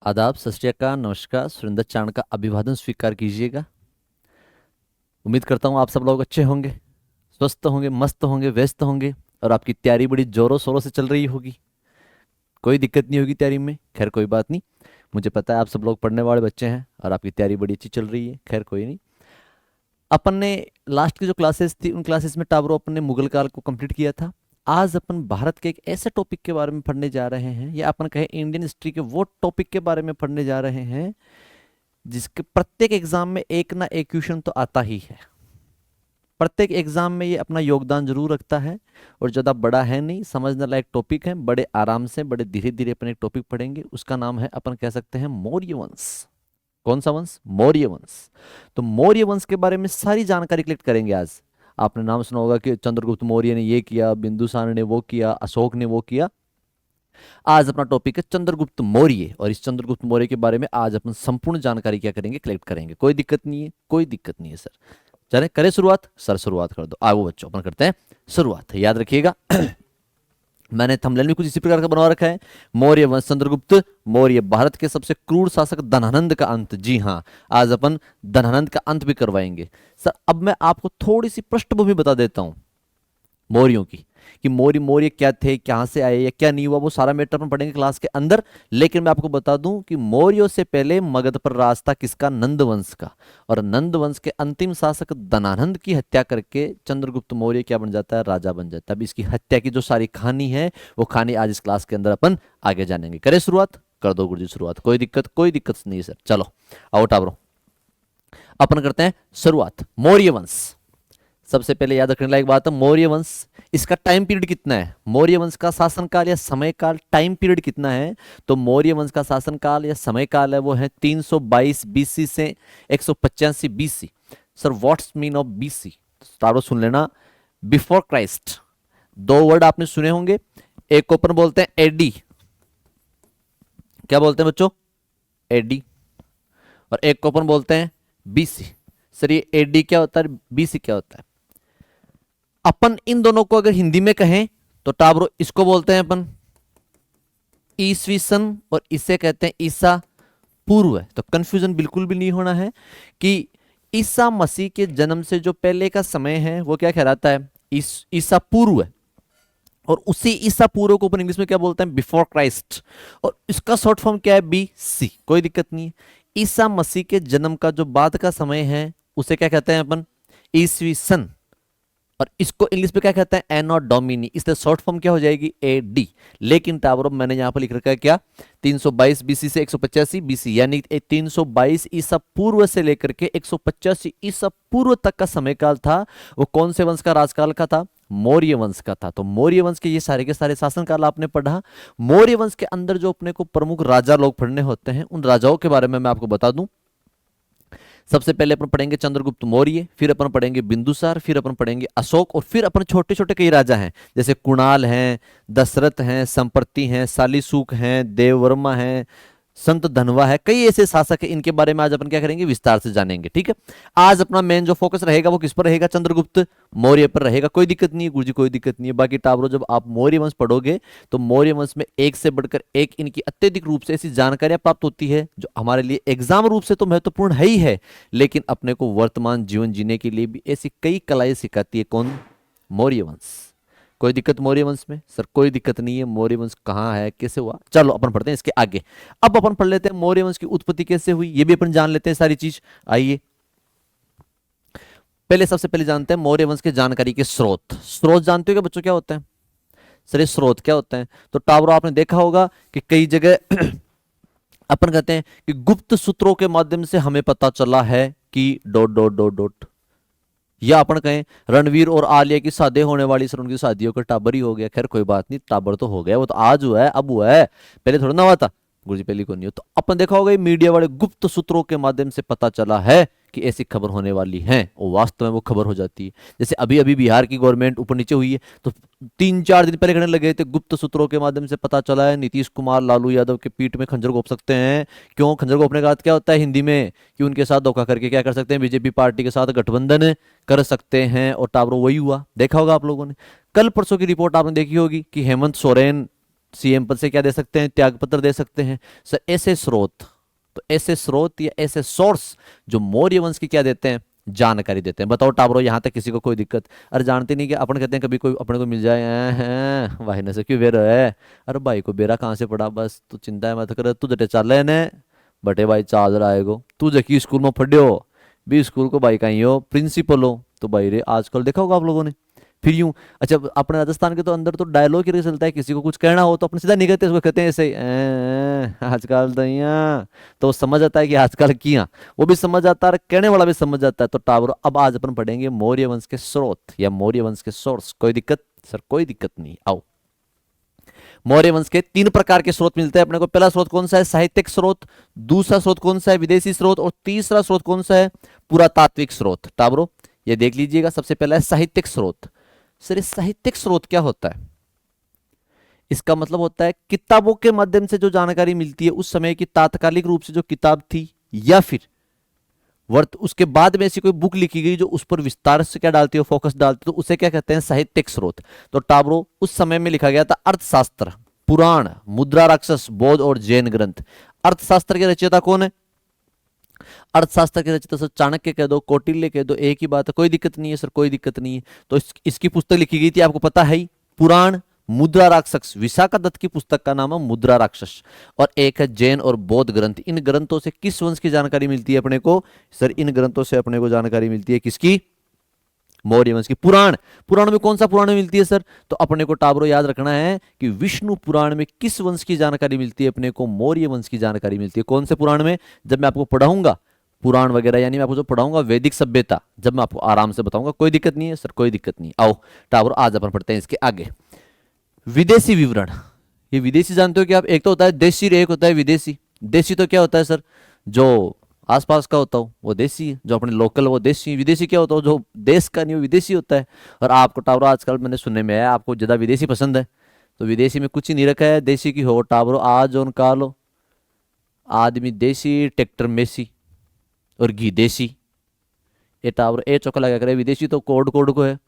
आदाब, सत श्री अकाल, नमस्कार। सुरेंद्र चांद का अभिवादन स्वीकार कीजिएगा। उम्मीद करता हूँ आप सब लोग अच्छे होंगे, स्वस्थ होंगे, मस्त होंगे, व्यस्त होंगे और आपकी तैयारी बड़ी जोरों शोरों से चल रही होगी। कोई दिक्कत नहीं होगी तैयारी में, खैर कोई बात नहीं। मुझे पता है आप सब लोग पढ़ने वाले बच्चे हैं और आपकी तैयारी बड़ी अच्छी चल रही है, खैर कोई नहीं। अपन ने लास्ट की जो क्लासेस थी उन क्लासेस में टाबरो अपन ने मुगल काल को कंप्लीट किया था। आज अपन भारत के एक ऐसे टॉपिक के बारे में पढ़ने जा रहे हैं, या अपन कहें इंडियन हिस्ट्री के वो टॉपिक के बारे में पढ़ने जा रहे हैं जिसके प्रत्येक एग्जाम में एक ना एक क्वेश्चन तो आता ही है। प्रत्येक एग्जाम में ये अपना योगदान जरूर रखता है और ज़्यादा बड़ा है नहीं, समझने लायक टॉपिक है। बड़े आराम से, बड़े धीरे धीरे अपन एक टॉपिक पढ़ेंगे, उसका नाम है, अपन कह सकते हैं, मौर्य वंश। कौन सा वंश? मौर्य वंश। तो मौर्य वंश के बारे में सारी जानकारी कलेक्ट करेंगे आज। आपने नाम सुना होगा कि चंद्रगुप्त मौर्य ने ये किया, बिंदुसार ने वो किया, अशोक ने वो किया। आज अपना टॉपिक है चंद्रगुप्त मौर्य, और इस चंद्रगुप्त मौर्य के बारे में आज अपन संपूर्ण जानकारी क्या करेंगे, कलेक्ट करेंगे। कोई दिक्कत नहीं है, कोई दिक्कत नहीं है सर। चले करें शुरुआत? सर शुरुआत कर दो। आओ बच्चों, अपन करते हैं शुरुआत। याद रखिएगा मैंने थंबनेल में कुछ इसी प्रकार का बनवा रखा है, मौर्य वंश, चंद्रगुप्त मौर्य, भारत के सबसे क्रूर शासक धनानंद का अंत। जी हाँ, आज अपन धनानंद का अंत भी करवाएंगे। सर अब मैं आपको थोड़ी सी पृष्ठभूमि बता देता हूं मौर्यों की, कि मौर्य मौर्य क्या थे, कहां से आए या क्या नहीं हुआ, वो सारा मैटर अपन पढ़ेंगे क्लास के अंदर। लेकिन मैं आपको बता दूं कि मौर्यों से पहले मगध पर राज था किसका? नंद वंश का। और नंद वंश के अंतिम शासक धनानंद की हत्या करके चंद्रगुप्त मौर्य क्या बन जाता है? राजा बन जाता है। अब इसकी हत्या की जो सारी कहानी है वो कहानी आज इस क्लास के अंदर अपन आगे जानेंगे। करें शुरुआत? कर दो गुरुजी शुरुआत। कोई दिक्कत नहीं सर। चलो आओ टाबरो, अपन करते हैं शुरुआत। मौर्य वंश, सबसे पहले याद रखने लायक बात है मौर्य वंश, इसका टाइम पीरियड कितना है? मौर्य वंश का शासनकाल या समयकाल, टाइम पीरियड कितना है? तो मौर्य वंश का शासनकाल या समयकाल है वो है 322 बीसी से 185 BC. Sir what's mean of BC? तारो सुन लेना, बिफोर क्राइस्ट। दो वर्ड आपने सुने होंगे, एक को अपन बोलते हैं एडी। क्या बोलते हैं बच्चों? एडी। और एक को अपन बोलते हैं बीसी। सर ये एडी क्या होता है, बीसी क्या होता है? अपन इन दोनों को अगर हिंदी में कहें तो टाबरो इसको बोलते हैं अपन ईसवी सन, और इसे कहते हैं ईसा पूर्व। तो कंफ्यूजन बिल्कुल भी नहीं होना है कि ईसा मसीह के जन्म से जो पहले का समय है वो क्या कहलाता है? ईसा पूर्व है। और उसी ईसा पूर्व को अपन इंग्लिश में क्या बोलते हैं? Before Christ. और इसका शॉर्ट फॉर्म क्या है? B C. कोई दिक्कत नहीं है। ईसा मसीह के जन्म का जो बाद का समय है उसे क्या कहते हैं अपन? ईसवी सन। और इसको इंग्लिश में क्या कहते हैं? एनो डोमिनी। इसलिए शॉर्ट फॉर्म क्या हो जाएगी? A D. लेकिन टावरों मैंने यहां पर लिख रखा है क्या? 322 बीसी से 185 बीसी, यानी 322 ईसा पूर्व से लेकर के 185 ईसा पूर्व तक का समयकाल था। वो कौन से वंश का राजकाल का था? मौर्य वंश का था। तो मौर्य वंश के ये सारे के सारे शासनकाल आपने पढ़ा। मौर्य वंश के अंदर जो अपने को प्रमुख राजा लोग पढ़ने होते हैं उन राजाओं के बारे में मैं आपको बता दूं। सबसे पहले अपन पढ़ेंगे चंद्रगुप्त मौर्य, फिर अपन पढ़ेंगे बिंदुसार, फिर अपन पढ़ेंगे अशोक, और फिर अपन छोटे छोटे कई राजा हैं जैसे कुणाल हैं, दशरथ हैं, संप्रति हैं, सालिसूक हैं, देववर्मा हैं, संत धनवा है। कई ऐसे शासक हैं, इनके बारे में आज अपन क्या करेंगे? विस्तार से जानेंगे। ठीक है, आज अपना मेन जो फोकस रहेगा वो किस पर रहेगा? चंद्रगुप्त मौर्य पर रहेगा। कोई दिक्कत नहीं है गुरुजी, कोई दिक्कत नहीं है। बाकी टाबरो जब आप मौर्य वंश पढ़ोगे तो मौर्य वंश में एक से बढ़कर एक इनकी अत्यधिक रूप से ऐसी जानकारियां प्राप्त होती है जो हमारे लिए एग्जाम रूप से तो महत्वपूर्ण है ही है, लेकिन अपने को वर्तमान जीवन जीने के लिए भी ऐसी कई कलाएं सिखाती है। कौन? मौर्य वंश। कोई दिक्कत मौर्य वंश में? सर कोई दिक्कत नहीं है। मौर्य वंश कहाँ है, कैसे हुआ? चलो अपन पढ़ते हैं इसके आगे। अब अपन पढ़ लेते हैं मौर्य वंश की उत्पत्ति कैसे हुई, ये भी अपन जान लेते हैं सारी चीज। आइए पहले सबसे पहले जानते हैं मौर्य वंश के जानकारी के स्रोत। स्रोत जानते हो क्या बच्चों क्या होते हैं? सर ये स्रोत क्या होते हैं? तो टावरो आपने देखा होगा कि कई जगह अपन कहते हैं कि गुप्त सूत्रों के माध्यम से हमें पता चला है कि डॉट डॉट डॉट डॉट, या अपन कहें रणवीर और आलिया की शादी होने वाली, सर उनकी शादियों का टाबर ही हो गया। खैर कोई बात नहीं, टाबर तो हो गया, वो तो आज हुआ है, अब हुआ है, पहले थोड़ा ना हुआ था गुरुजी, पहले को नहीं हो। तो अपन देखा होगा मीडिया वाले गुप्त सूत्रों के माध्यम से पता चला है कि ऐसी खबर होने वाली है, और वास्तव में वो खबर हो जाती है। जैसे अभी अभी बिहार की गवर्नमेंट ऊपर नीचे हुई है तो 3-4 दिन पहले कहने लगे थे गुप्त सूत्रों के माध्यम से पता चला है नीतीश कुमार लालू यादव के पीठ में खंजर घोंप सकते हैं। क्यों खंजर घोंपने का अर्थ क्या होता है हिंदी में? कि उनके साथ धोखा करके क्या कर सकते हैं? बीजेपी पार्टी के साथ गठबंधन कर सकते हैं। और टाबरो वही हुआ, देखा होगा आप लोगों ने। कल परसों की रिपोर्ट आपने देखी होगी कि हेमंत सोरेन सीएम पद से क्या दे सकते हैं, त्यागपत्र दे सकते हैं सर। ऐसे स्रोत, तो ऐसे स्रोत या ऐसे सोर्स जो मौर्य वंश की क्या देते हैं, जानकारी देते हैं। बताओ टाबरो, यहां तक किसी को कोई दिक्कत? अरे जानते नहीं कि अपन कहते हैं कभी कोई अपने को मिल जाए, हैं भाई ने से क्यों बेरा है, अरे भाई को बेरा कहाँ से पड़ा, बस तू चिंता मत कर, तू जटे चल ने बटे भाई चाल रहा है गो, तू जकी स्कूल में पढ़ो भी, स्कूल को भाई कहीं हो प्रिंसिपल हो, तो भाई रे आजकल देखा होगा आप लोगों ने फिर यूं। अच्छा अपने राजस्थान के तो अंदर तो डायलॉग ही चलता है, किसी को कुछ कहना हो तो अपने सीधा नहीं कहते, उसको कहते हैं ऐसे ही, आजकल तो यहाँ, तो वो समझ आता है कि आजकल किया, वो भी समझ आता है और कहने वाला भी समझ आता है। तो टावर, अब आज अपन पढ़ेंगे मौर्य वंश के स्रोत या मौर्य वंश के सोर्स। कोई दिक्कत सर? कोई दिक्कत नहीं, आओ। मौर्य वंश के तीन प्रकार के स्रोत मिलते हैं अपने को। पहला स्रोत कौन सा है, साहित्यिक स्रोत। दूसरा स्रोत कौन सा है, विदेशी स्रोत। और तीसरा स्रोत कौन सा है, पुरातात्विक स्रोत। टाबरो ये देख लीजिएगा, सबसे पहला है साहित्यिक स्रोत। सर ये साहित्यिक स्रोत क्या होता है? इसका मतलब होता है किताबों के माध्यम से जो जानकारी मिलती है, उस समय की तात्कालिक रूप से जो किताब थी, या फिर वर्त उसके बाद में ऐसी कोई बुक लिखी गई जो उस पर विस्तार से क्या डालती है, फोकस डालती है, तो उसे क्या कहते हैं, साहित्यिक स्रोत। तो टाब्रो उस समय में लिखा गया था अर्थशास्त्र, पुराण, मुद्रा राक्षस, बौद्ध और जैन ग्रंथ। अर्थशास्त्र के रचयिता कौन है? अर्थशास्त्र के रचयिता सर चाणक्य कह दो, कौटिल्य कह दो, एक ही बात है, कोई दिक्कत नहीं है सर, कोई दिक्कत नहीं है। तो इसकी पुस्तक लिखी गई थी, आपको पता है ही, पुराण, मुद्रा राक्षस। विशाखा दत्त की पुस्तक का नाम है मुद्रा राक्षस। और एक है जैन और बौद्ध ग्रंथ। इन ग्रंथों से किस वंश की जानकारी मिलती है अपने को? सर इन ग्रंथों से अपने को जानकारी मिलती है किसकी? मौर्य वंश की। पुराण, पुराण में कौन सा पुराण मिलती है सर? तो अपने को टाबरो याद रखना है कि विष्णु पुराण में किस वंश की जानकारी मिलती है अपने को? मौर्य वंश की जानकारी मिलती है। कौन से पुराण में? जब मैं आपको पढ़ाऊंगा पुराण वगैरह, यानी मैं आपको जो पढ़ाऊंगा वैदिक सभ्यता, जब मैं आपको आराम से बताऊंगा। कोई दिक्कत नहीं है सर, कोई दिक्कत नहीं। आओ टाबरो आज अपन पढ़ते हैं इसके आगे। विदेशी विवरण। ये विदेशी जानते हो कि आप? एक तो होता है देशी, एक होता है विदेशी। देशी तो क्या होता है सर? जो आसपास का होता हो वो देशी है, जो अपने लोकल वो देशी। विदेशी क्या होता हो? जो देश का नहीं वो विदेशी होता है। और आपको टावरो आजकल मैंने सुनने में आया आपको ज्यादा विदेशी पसंद है, तो विदेशी में कुछ ही नहीं रखा है, देशी की हो टावरो आज और कालो। आदमी देशी, ट्रैक्टर मेसी और घी देशी। ये टावरो ए चौका लगा करे, विदेशी तो कोड कोड को है,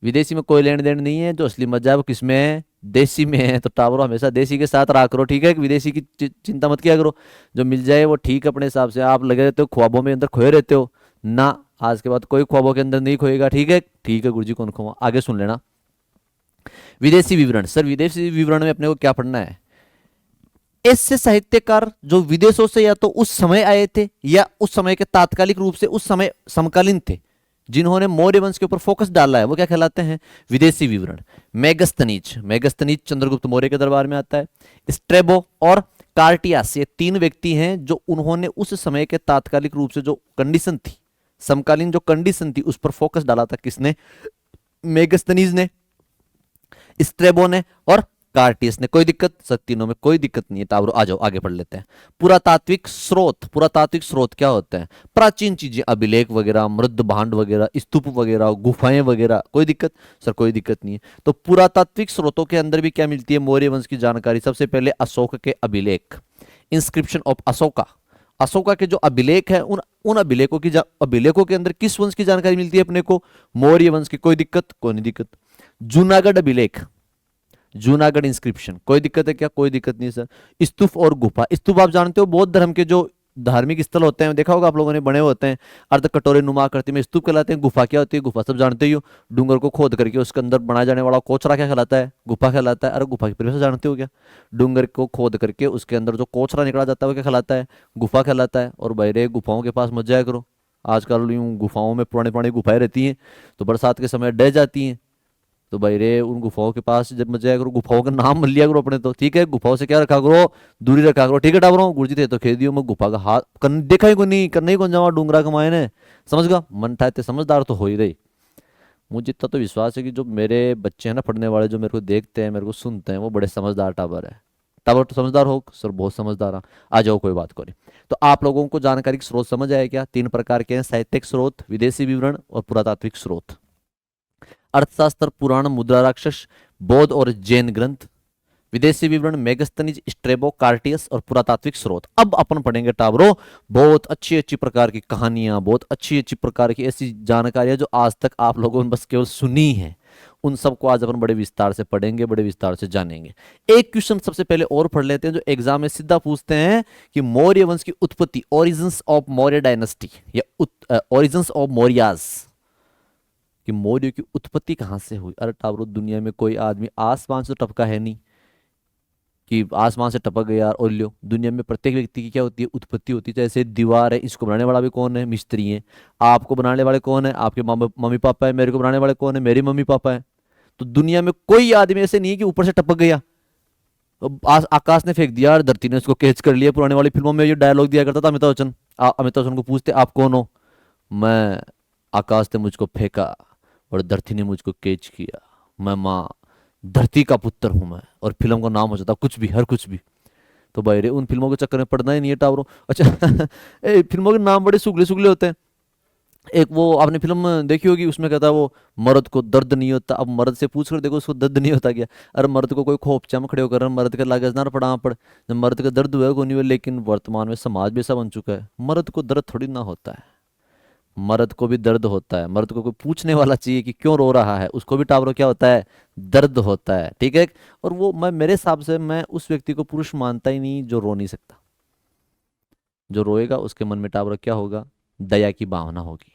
विदेशी में कोई लेन देन नहीं है। जो असली मजा है वो किसमें है? देसी में है। तो टावरो हमेशा देसी के साथ रहा करो, ठीक है? विदेशी की चिंता मत किया करो, जो मिल जाए वो ठीक अपने हिसाब से। आप लगे रहते हो ख्वाबों में अंदर खोए रहते हो ना, आज के बाद कोई ख्वाबों के अंदर नहीं खोएगा, ठीक है? ठीक है गुरुजी, कौन खोआ, आगे सुन लेना। विदेशी विवरण। सर विदेशी विवरण में अपने को क्या पढ़ना है? ऐसे साहित्यकार जो विदेशों से या तो उस समय आए थे या उस समय के तात्कालिक रूप से उस समय समकालीन थे, जिन्होंने मौर्य वंश के ऊपर फोकस डाला है, वो क्या कहलाते हैं? विदेशी विवरण। मेगस्थनीज, मेगस्थनीज चंद्रगुप्त मौर्य के दरबार में आता है। स्ट्रेबो और कार्टियास, ये तीन व्यक्ति हैं जो उन्होंने उस समय के तात्कालिक रूप से जो कंडीशन थी, समकालीन जो कंडीशन थी, उस पर फोकस डाला था। किसने? मेगस्थनीज ने, स्ट्रेबो ने और कार्टियस ने। कोई दिक्कत सर? तीनों में कोई दिक्कत नहीं है। टावरो आ जाओ आगे पढ़ लेते हैं। पुरातात्विक स्रोत। पुरातात्विक स्रोत क्या होते हैं? प्राचीन चीजें, अभिलेख वगैरह, मृद भांड वगैरह, स्तूप वगैरह, गुफाएं वगैरह। कोई दिक्कत सर? कोई दिक्कत नहीं है। तो पुरातात्विक स्रोतों के अंदर भी क्या मिलती है मौर्य वंश की जानकारी? सबसे पहले अशोक के अभिलेख, इंस्क्रिप्शन ऑफ अशोका। अशोका के जो अभिलेख है, उन अभिलेखों की अभिलेखों के अंदर किस वंश की जानकारी मिलती है अपने को? मौर्य वंश की। कोई दिक्कत? कोई नहीं दिक्कत। जूनागढ़ अभिलेख, जूनागढ़ इंस्क्रिप्शन। कोई दिक्कत है क्या? कोई दिक्कत नहीं सर। स्तूप और गुफा। स्तूप आप जानते हो बौद्ध धर्म के जो धार्मिक स्थल होते हैं, देखा होगा आप लोगों ने, बने होते हैं अर्ध कटोरे नुमा करते में, स्तूप कहलाते हैं। गुफा क्या होती है? गुफा सब जानते ही हो, डूंगर को खोद करके उसके अंदर बनाया जाने वाला कोचरा क्या कहलाता है? गुफा कहलाता है। अरे गुफा की परिभाषा जानते हो क्या? डूंगर को खोद करके उसके अंदर जो कोचरा निकला जाता है वो क्या कहलाता है? गुफा कहलाता है। और बहरे गुफाओं के पास मत जाया करो, आजकल यूं गुफाओं में पुरानी पुरानी गुफाएं रहती हैं, तो बरसात के समय डह जाती हैं। तो भाई रे उन गुफाओं के पास जब मत जाया करो, गुफाओं का नाम मत लिया करो अपने, तो ठीक है? गुफाओं से क्या रखा करो? दूरी रखा करो, ठीक है? डाबरो गुरुजी थे तो खेद दियो, मैं गुफा का हाथ देखा ही को नहीं, करने ही कौन जावा डूंगरा कमाए ने, समझ गा? मन था इतने समझदार तो हो ही रही। मुझे इतना तो विश्वास है कि जो मेरे बच्चे हैं ना पढ़ने वाले, जो मेरे को देखते हैं, मेरे को सुनते हैं, वो बड़े समझदार टाबर है। टाबर तो समझदार हो सर? बहुत समझदार। आ जाओ कोई बात करें। तो आप लोगों को जानकारी के स्रोत समझ आए क्या? तीन प्रकार के हैं, साहित्यिक स्रोत, विदेशी विवरण और पुरातात्विक स्रोत। अर्थशास्त्र, पुराण, मुद्रा राक्षस, बौद्ध और जैन ग्रंथ। विदेशी विवरण मेगस्थनीज, स्ट्रेबो, कार्टियस और पुरातात्विक स्रोत। अब अपन पढ़ेंगे टाबरो बहुत अच्छी अच्छी प्रकार की कहानियां, बहुत अच्छी अच्छी प्रकार की ऐसी जानकारियां जो आज तक आप लोगों ने बस केवल सुनी है, उन सबको आज अपन बड़े विस्तार से पढ़ेंगे, बड़े विस्तार से जानेंगे। एक क्वेश्चन सबसे पहले और पढ़ लेते हैं जो एग्जाम में सीधा पूछते हैं कि मौर्य वंश की उत्पत्ति, ओरिजिन्स ऑफ मौर्य डायनेस्टी या ओरिजिन्स ऑफ मौर्याज, कि मौर्य की उत्पत्ति कहां से हुई। अरे टावरो, दुनिया में कोई आदमी आसमान से टपका है नहीं कि आसमान से टपक गया और लो। दुनिया में प्रत्येक व्यक्ति की क्या होती है, उत्पत्ति होती है। जैसे दीवार है, इसको बनाने वाला भी कौन है, मिस्त्री है। आपको बनाने वाले कौन है, आपके मम्मी पापा है। मेरे को बनाने वाले कौन है, मेरे मम्मी पापा है। तो दुनिया में कोई आदमी ऐसे नहीं है कि ऊपर से टपक गया, आकाश ने फेंक दिया और धरती ने उसको कैच कर लिया। पुराने वाली फिल्मों में ये डायलॉग दिया करता था अमिताभ बच्चन। अमिताभ बच्चन को पूछते आप कौन हो, मैं, आकाश ने मुझको फेंका और धरती ने मुझको कैच किया, मैं माँ धरती का पुत्र हूं मैं। और फिल्म का नाम हो जाता कुछ भी, हर कुछ भी। तो भाई रे, उन फिल्मों के चक्कर में पड़ना ही नहीं है टावरों। अच्छा फिल्मों के नाम बड़े सुगले सुगले होते हैं। एक वो आपने फिल्म देखी होगी, उसमें कहता है वो मर्द को दर्द नहीं होता। अब मर्द से पूछ कर देखो उसको दर्द नहीं होता क्या। अरे मर्द को कोई खोपचा में खड़े होकर मर्द के लागे ना पड़ा पड़, जब मर्द का दर्द हुआ है को नहीं हुआ। लेकिन वर्तमान में समाज भी ऐसा बन चुका है, मर्द को दर्द थोड़ी ना होता है, मर्द को भी दर्द होता है। मर्द को कोई पूछने वाला चाहिए कि क्यों रो रहा है, उसको भी टावरों क्या होता है, दर्द होता है। ठीक है। और वो मैं, मेरे हिसाब से मैं उस व्यक्ति को पुरुष मानता ही नहीं जो रो नहीं सकता। जो रोएगा उसके मन में टावरों क्या होगा, दया की भावना होगी,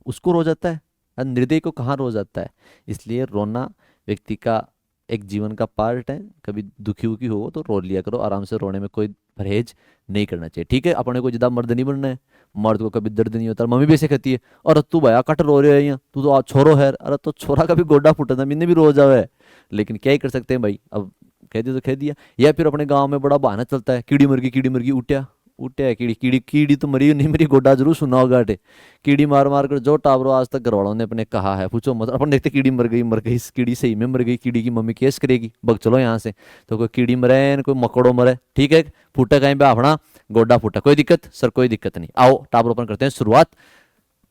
उसको रो जाता है। और निर्दयी को कहाँ रो जाता है। इसलिए रोना व्यक्ति का एक जीवन का पार्ट है। कभी दुखी उखी हो तो रो लिया करो, आराम से रोने में कोई परहेज नहीं करना चाहिए। ठीक है। अपने को ज्यादा मर्द नहीं बनना है, मर्द को कभी दर्द नहीं होता। मम्मी भी ऐसे कहती है, और तू भैया कट रो रहे है यहाँ, तू तो छोरो है। अरे तो छोरा का भी गोडा फूटा था, मैंने भी रो जावे। लेकिन क्या ही कर सकते हैं भाई, अब कह दिया तो कह दिया। या फिर अपने गाँव में बड़ा बहाना चलता है, कीड़ी मुर्गी उठ्या उठ्या है। कीड़ी कीड़ी कीड़ी तो मरी नहीं, मेरी गोडा जरूर सुना होगा अटे। कीड़ी मार मार कर जो टावरों आज तक घर वालों ने अपने कहा है, पूछो मत। अपन देखते कीड़ी मर गई, इस कीड़ी सही में मर गई, कीड़ी की मम्मी केस करेगी, बग चलो यहाँ से। तो कोई कीड़ी मरे, कोई मकड़ो मरे, ठीक है, फूटा कहीं पे अपना गोडा फूटा, कोई दिक्कत सर, कोई दिक्कत नहीं। आओ टावर ओपन करते हैं शुरुआत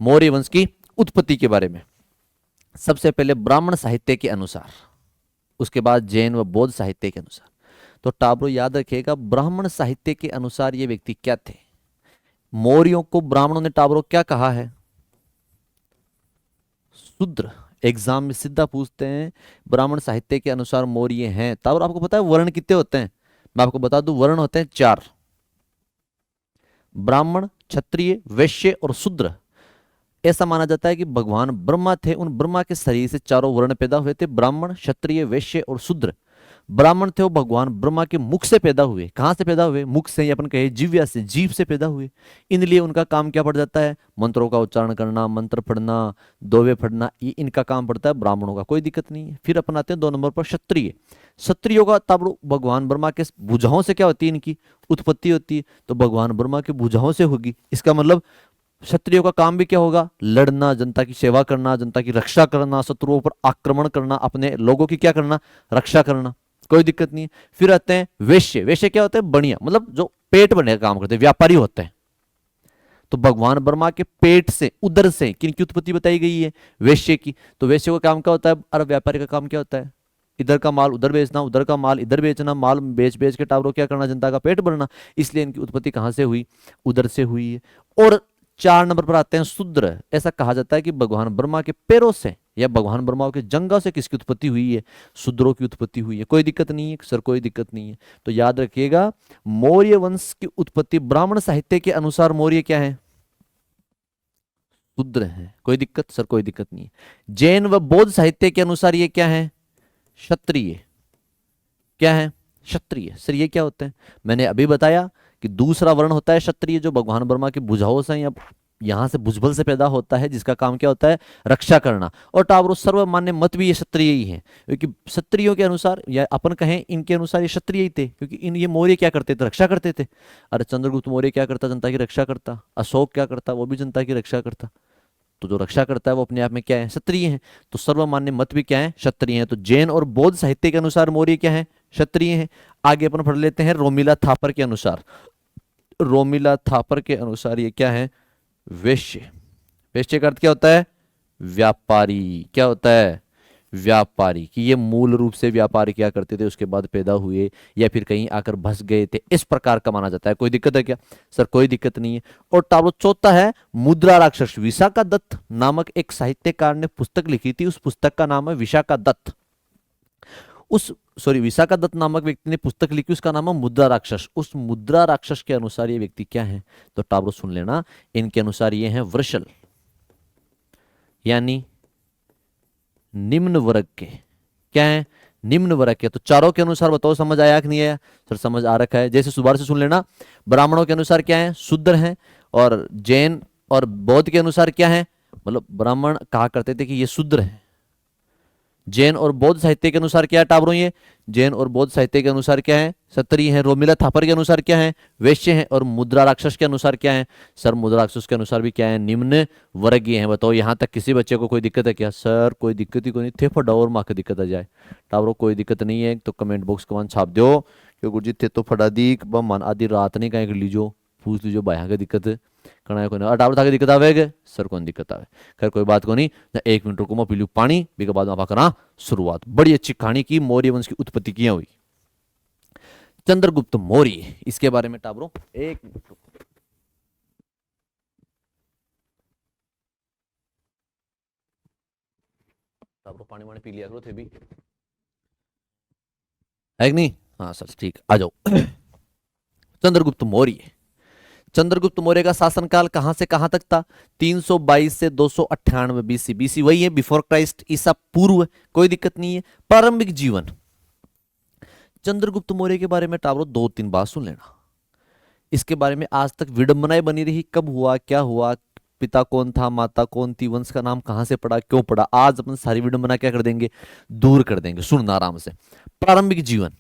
मौर्य वंश की उत्पत्ति के बारे में। सबसे पहले ब्राह्मण साहित्य के अनुसार, उसके बाद जैन व बौद्ध साहित्य के अनुसार। तो टाबरो याद रखिएगा, ब्राह्मण साहित्य के अनुसार ये व्यक्ति क्या थे। मौर्यों को ब्राह्मणों ने टाबरो क्या कहा है, शूद्र। एग्जाम में सीधा पूछते हैं, ब्राह्मण साहित्य के अनुसार मौर्य हैं। टाबरो आपको पता है वर्ण कितने होते हैं, मैं आपको बता दूं, वर्ण होते हैं 4, ब्राह्मण, क्षत्रिय, वैश्य और शूद्र। ऐसा माना जाता है कि भगवान ब्रह्मा थे, उन ब्रह्मा के शरीर से चारों वर्ण पैदा हुए थे, ब्राह्मण, क्षत्रिय, वैश्य और शूद्र। ब्राह्मण थे वो भगवान ब्रह्मा के मुख से पैदा हुए। कहां से पैदा हुए, मुख से, अपन कहे जीव्या से, जीव से पैदा हुए। इसलिए उनका काम क्या पड़ जाता है, मंत्रों का उच्चारण करना, मंत्र पढ़ना, दोवे पढ़ना, ये इनका काम पड़ता है ब्राह्मणों का, कोई दिक्कत नहीं है। फिर अपन आते हैं 2 नंबर पर क्षत्रिय। क्षत्रियों का तब भगवान ब्रह्मा के भुजाओं से क्या होती है, इनकी उत्पत्ति होती है। तो भगवान ब्रह्मा के भुजाओं से होगी, इसका मतलब क्षत्रियों का काम भी क्या होगा, लड़ना, जनता की सेवा करना, जनता की रक्षा करना, शत्रुओं पर आक्रमण करना, अपने लोगों की क्या करना, रक्षा करना, कोई दिक्कत नहीं है। फिर आते हैं वैश्य। वैश्य क्या होता है, बढ़िया, मतलब जो पेट भरने का काम करते हैं, व्यापारी होते हैं। तो भगवान ब्रह्मा के पेट से, उदर से किनकी उत्पत्ति बताई गई है, वैश्य की। तो वैश्य का काम क्या होता है, और व्यापारी का काम क्या होता है, इधर का माल उधर बेचना, उधर का माल इधर बेचना, माल बेच बेच के टावरों क्या करना, जनता का पेट भरना। इसलिए इनकी उत्पत्ति कहां से हुई, उधर से हुई है। और 4 नंबर पर आते हैं शूद्र। ऐसा कहा जाता है कि भगवान ब्रह्मा के पैरों से या भगवान ब्रह्मा के जंगा से किसकी उत्पत्ति हुई है, शूद्रों की उत्पत्ति हुई है। कोई दिक्कत नहीं है सर, कोई दिक्कत नहीं है। तो याद रखिएगा, मौर्य वंश की उत्पत्ति ब्राह्मण साहित्य के अनुसार मौर्य क्या है, शूद्र है। कोई दिक्कत सर, कोई दिक्कत नहीं है। जैन व बौद्ध साहित्य के अनुसार ये क्या है, क्षत्रिय। क्या है, क्षत्रिय। सर ये क्या होते हैं, मैंने अभी बताया कि दूसरा वर्ण होता है क्षत्रिय, जो भगवान ब्रह्मा की भुजाओं से या यहां से भुजबल से पैदा होता है, जिसका काम क्या होता है, रक्षा करना। और टावरो सर्वमान्य मत भी ये क्षत्रिय ही है, क्योंकि क्षत्रियों के अनुसार या अपन कहें इनके अनुसार ये क्षत्रिय ही थे, क्योंकि इन ये मौर्य क्या करते थे, रक्षा करते थे। अरे चंद्रगुप्त मौर्य क्या करता, जनता की रक्षा करता। अशोक क्या करता, वो भी जनता की रक्षा करता। तो जो रक्षा करता है वो अपने आप में क्या है, क्षत्रिय है। तो सर्वमान्य मत भी क्या है, क्षत्रिय है। तो जैन और बौद्ध साहित्य के अनुसार मौर्य क्या है, क्षत्रिय है। आगे अपन पढ़ लेते हैं रोमिला थापर के अनुसार। रोमिला थापर के अनुसार ये क्या है, वैश्य। वैश्य का अर्थ क्या होता है, व्यापारी। क्या होता है, व्यापारी, कि ये मूल रूप से व्यापार किया करते थे, उसके बाद पैदा हुए या फिर कहीं आकर बस गए थे, इस प्रकार का माना जाता है। कोई दिक्कत है क्या? सर कोई दिक्कत नहीं है। और टाब्लो चौथा है मुद्रा राक्षस। विशाखा दत्त नामक एक साहित्यकार ने पुस्तक लिखी थी, उस पुस्तक का नाम है विशाखा दत्त। उस विशाखा दत्त नामक व्यक्ति ने पुस्तक लिखी, उसका नाम है मुद्रा राक्षस। उस मुद्रा राक्षस के अनुसार ये व्यक्ति क्या है? तो टाब्लो सुन लेना, इनके अनुसार ये हैं वृषल, यानी निम्न वर्ग के। क्या है? निम्न वर्ग के। तो चारों के अनुसार बताओ समझ आया कि नहीं आया? सर समझ आ रखा है। जैसे सुधार से सुन लेना, ब्राह्मणों के अनुसार क्या है? शूद्र हैं। और जैन और बौद्ध के अनुसार क्या है? मतलब ब्राह्मण कहा करते थे कि ये शूद्र है। जैन और बौद्ध साहित्य के अनुसार क्या है टाबरों? ये जैन और बौद्ध साहित्य के अनुसार क्या है? क्षत्रिय है। रोमिला थापर के अनुसार क्या है? वैश्य है। और मुद्रा राक्षस के अनुसार क्या है? सर मुद्रा राक्षस के अनुसार भी क्या है? निम्न वर्गीय है। बताओ यहां तक किसी बच्चे को कोई दिक्कत है क्या? सर कोई दिक्कत ही कोई नहीं थे, फटा और माँ की दिक्कत आ जाए टाबरों, कोई दिक्कत नहीं है तो कमेंट बॉक्स के मान छाप दो कि गुरु जी थे तो फटा दी मन आधी रात नहीं कहीं लीजो, पूछ लीजो भाई का दिक्कत कना को नहीं। टावर था दिक्कत आवेगे? सर कौन दिक्कत आवे? खैर कोई बात को नहीं। 1 मिनट रुको, मैं पी लूं पानी, भी के बाद आप करा शुरुआत। बड़ी अच्छी कहानी की मौर्य वंश की उत्पत्ति किया हुई। चंद्रगुप्त मौर्य, इसके बारे में टाबरों 1 मिनट रुको। टाबरों पानी वानी पी लिया करो थे भी, है कि नहीं? हाँ सर ठीक, आ जाओ। चंद्रगुप्त मौर्य। चंद्रगुप्त मौर्य का शासनकाल कहां से कहां तक था? 322 से 298 बीसी। बीसी वही है, बिफोर क्राइस्ट, ईसा पूर्व, कोई दिक्कत नहीं है। प्रारंभिक जीवन। चंद्रगुप्त मौर्य के बारे में टावरों 2-3 बात सुन लेना। इसके बारे में आज तक विडंबनाएं बनी रही, कब हुआ, क्या हुआ, पिता कौन था, माता कौन थी, वंश का नाम कहां से पड़ा, क्यों पड़ा, आज अपन सारी विडंबना क्या कर देंगे? दूर कर देंगे। सुनना आराम से। प्रारंभिक जीवन।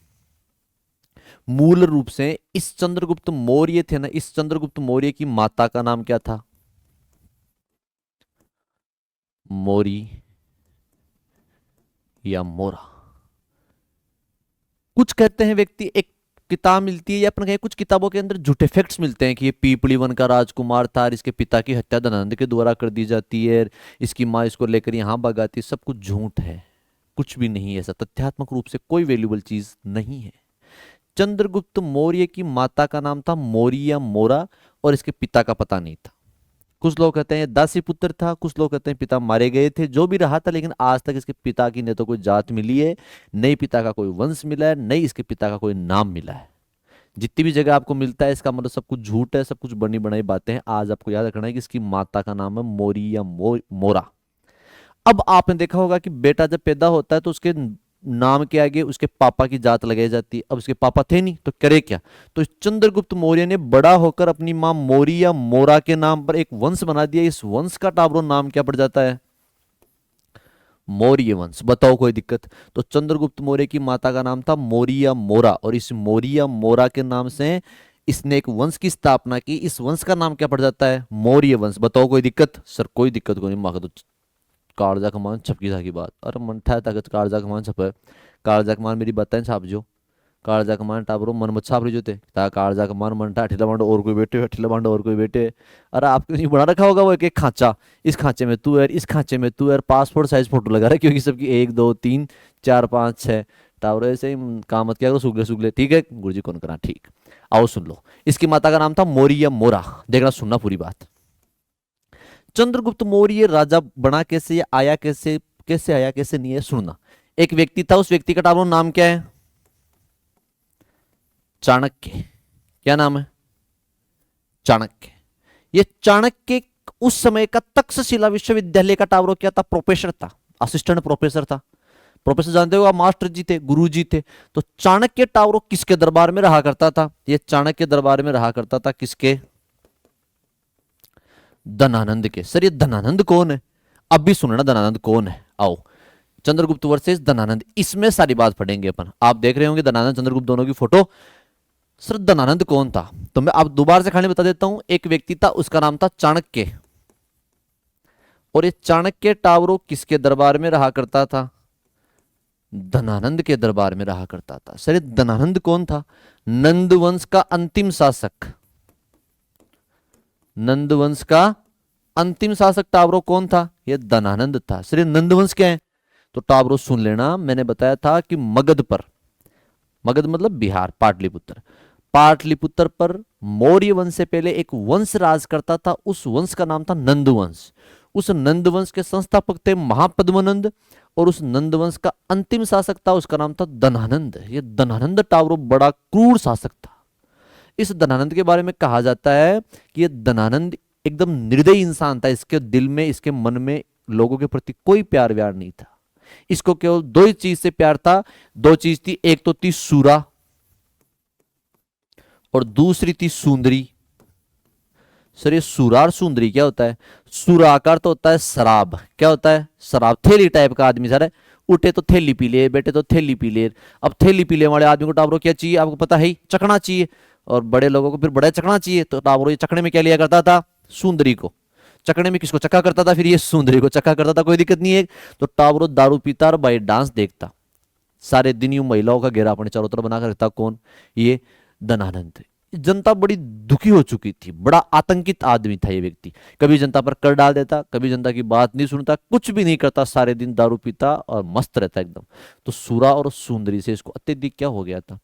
मूल रूप से इस चंद्रगुप्त मौर्य थे ना, इस चंद्रगुप्त मौर्य की माता का नाम क्या था? मौरी या मोरा। कुछ कहते हैं व्यक्ति, एक किताब मिलती है या अपन कहें कुछ किताबों के अंदर झूठे फैक्ट्स मिलते हैं कि ये पीपली वन का राजकुमार था और इसके पिता की हत्या धनानंद के द्वारा कर दी जाती है, इसकी माँ इसको लेकर यहां भगाती है। सब कुछ झूठ है, कुछ भी नहीं है ऐसा, तथ्यात्मक रूप से कोई वैल्यूबल चीज नहीं है। चंद्रगुप्त मौर्य की माता का नाम था मौरी या मोरा और इसके पिता का पता नहीं था। कुछ लोग कहते हैं दासी पुत्र था, कुछ लोग कहते हैं पिता मारे गए थे, जो भी रहा था, लेकिन आज तक इसके पिता की न तो कोई जात मिली है, नहीं पिता का कोई वंश मिला है, नहीं इसके पिता का कोई नाम मिला है। जितनी भी जगह आपको मिलता है इसका मतलब सब कुछ झूठ है, सब कुछ बनी बनाई बातें हैं। आज आपको याद रखना है कि इसकी माता का नाम है मौरी या मोरा। अब आपने देखा होगा कि बेटा जब पैदा होता है तो उसके नाम के आगे उसके पापा की जात लगाई जाती है। अब उसके पापा थे नहीं तो करे क्या? तो चंद्रगुप्त मौर्य ने बड़ा होकर अपनी मां मौरी या मोरा के नाम पर एक वंश बना दिया। इस वंश का टाबरो नाम क्या पड़ जाता है? मौर्य वंश। बताओ कोई दिक्कत? तो चंद्रगुप्त मौर्य की माता का नाम था मौर्य या मोरा और इस मौर्य या मोरा के नाम से इसने एक वंश की स्थापना की। इस वंश का नाम क्या पड़ जाता है? मौर्य वंश। बताओ कोई दिक्कत? सर कोई दिक्कत को नहीं। मांगा तो कालजा कमान छपकी था की बात, अरे मन था ताकत कालजा कमान छपे, कालजा कमान मेरी बताएं छाप जो, कालजा कमान टाबरो मन मत छाप रही जो ते ता कालजा कमान मन था ठेला बांडो और कोई बैठे, ठेला बांडो और कोई बैठे। अरे आपके नहीं बना रखा होगा वो एक एक खांचा, इस खांचे में तू है, इस खांचे में तू है, पासपोर्ट साइज फोटो लगा रहा है क्योंकि सबकी 1 2 3 4 5 6 टावर ऐसे ही काम मत किया करो, सुगले सुगले। ठीक है गुरुजी कौन करा? ठीक, आओ सुन लो। इसकी माता का नाम था मौरी या मोरा। देखना सुनना पूरी बात। चंद्रगुप्त मौर्य राजा बना कैसे, या आया कैसे, कैसे आया कैसे नहीं है सुनना। एक व्यक्ति था, उस व्यक्ति का टाबरो नाम क्या है? चाणक्य। क्या नाम है? चाणक्य। ये चाणक्य उस समय का तक्षशिला विश्वविद्यालय का टाबरो क्या था? प्रोफेसर था, असिस्टेंट प्रोफेसर था। प्रोफेसर जानते हो आप, मास्टर जी थे, गुरु जी थे। तो चाणक्य टावरो किसके दरबार में रहा करता था? ये चाणक्य दरबार में रहा करता था किसके? धनानंद के। सर ये धनानंद कौन है? अब भी सुनना धनानंद कौन है। आओ, चंद्रगुप्त वर्सेस धनानंद, इसमें सारी बात पढ़ेंगे अपन। आप देख रहे होंगे धनानंद चंद्रगुप्त दोनों की फोटो। सर धनानंद कौन था? तो मैं आप दोबारा से खाली बता देता हूं। एक व्यक्ति था, उसका नाम था चाणक्य, और ये चाणक्य टावरो किसके दरबार में रहा करता था? धनानंद के दरबार में रहा करता था। सर ये धनानंद कौन था? नंदवंश का अंतिम शासक। नंदवंश का अंतिम शासक टावरो कौन था? यह धनानंद था। सर ये नंदवंश क्या है? तो टाबरो सुन लेना, मैंने बताया था कि मगध पर, मगध मतलब बिहार, पाटलिपुत्र, पाटलिपुत्र पर मौर्य वंश से पहले एक वंश राज करता था। उस वंश का नाम था नंद वंश। उस नंद वंश के संस्थापक थे महापद्मनंद, और उस नंद वंश का अंतिम शासक था, उसका नाम था धनानंद। ये धनानंद टावरो बड़ा क्रूर शासक था। इस धनानंद के बारे में कहा जाता है कि ये धनानंद एकदम निर्दयी इंसान था। इसके दिल में, इसके मन में लोगों के प्रति कोई प्यार व्यार नहीं था। इसको केवल दो ही चीज से प्यार था। दो चीज थी, एक तो थी सूरा और दूसरी थी सुंदरी। सर ये सूरा और सुंदरी क्या होता है? सूरा आकार तो होता है शराब। क्या होता है? शराब। थैली टाइप का आदमी सर है, उठे तो थैली पी ले, बैठे तो थैली पी ले। अब थैली पीले वाले आदमी को टावरो क्या चाहिए आपको पता है ही, चखना चाहिए। और बड़े लोगों को फिर बड़ा चखना चाहिए, तो टावरो ये चखने में क्या लिया करता था? सुंदरी को। चखने में किसको चक्का करता था? फिर ये सुंदरी को चक्का करता था, कोई दिक्कत नहीं है। तो टावरो दारू पीता और भाई डांस देखता सारे दिन। यूं महिलाओं का घेरा अपने चारों तरफ बनाकर रखता। कौन? ये धनानंद। जनता बड़ी दुखी हो चुकी थी, बड़ा आतंकित आदमी था ये व्यक्ति। कभी जनता पर कर डाल देता, कभी जनता की बात नहीं सुनता, कुछ भी नहीं करता, सारे दिन दारू पीता और मस्त रहता एकदम। तो सूरा और सुंदरी से इसको अत्यधिक क्या हो गया था?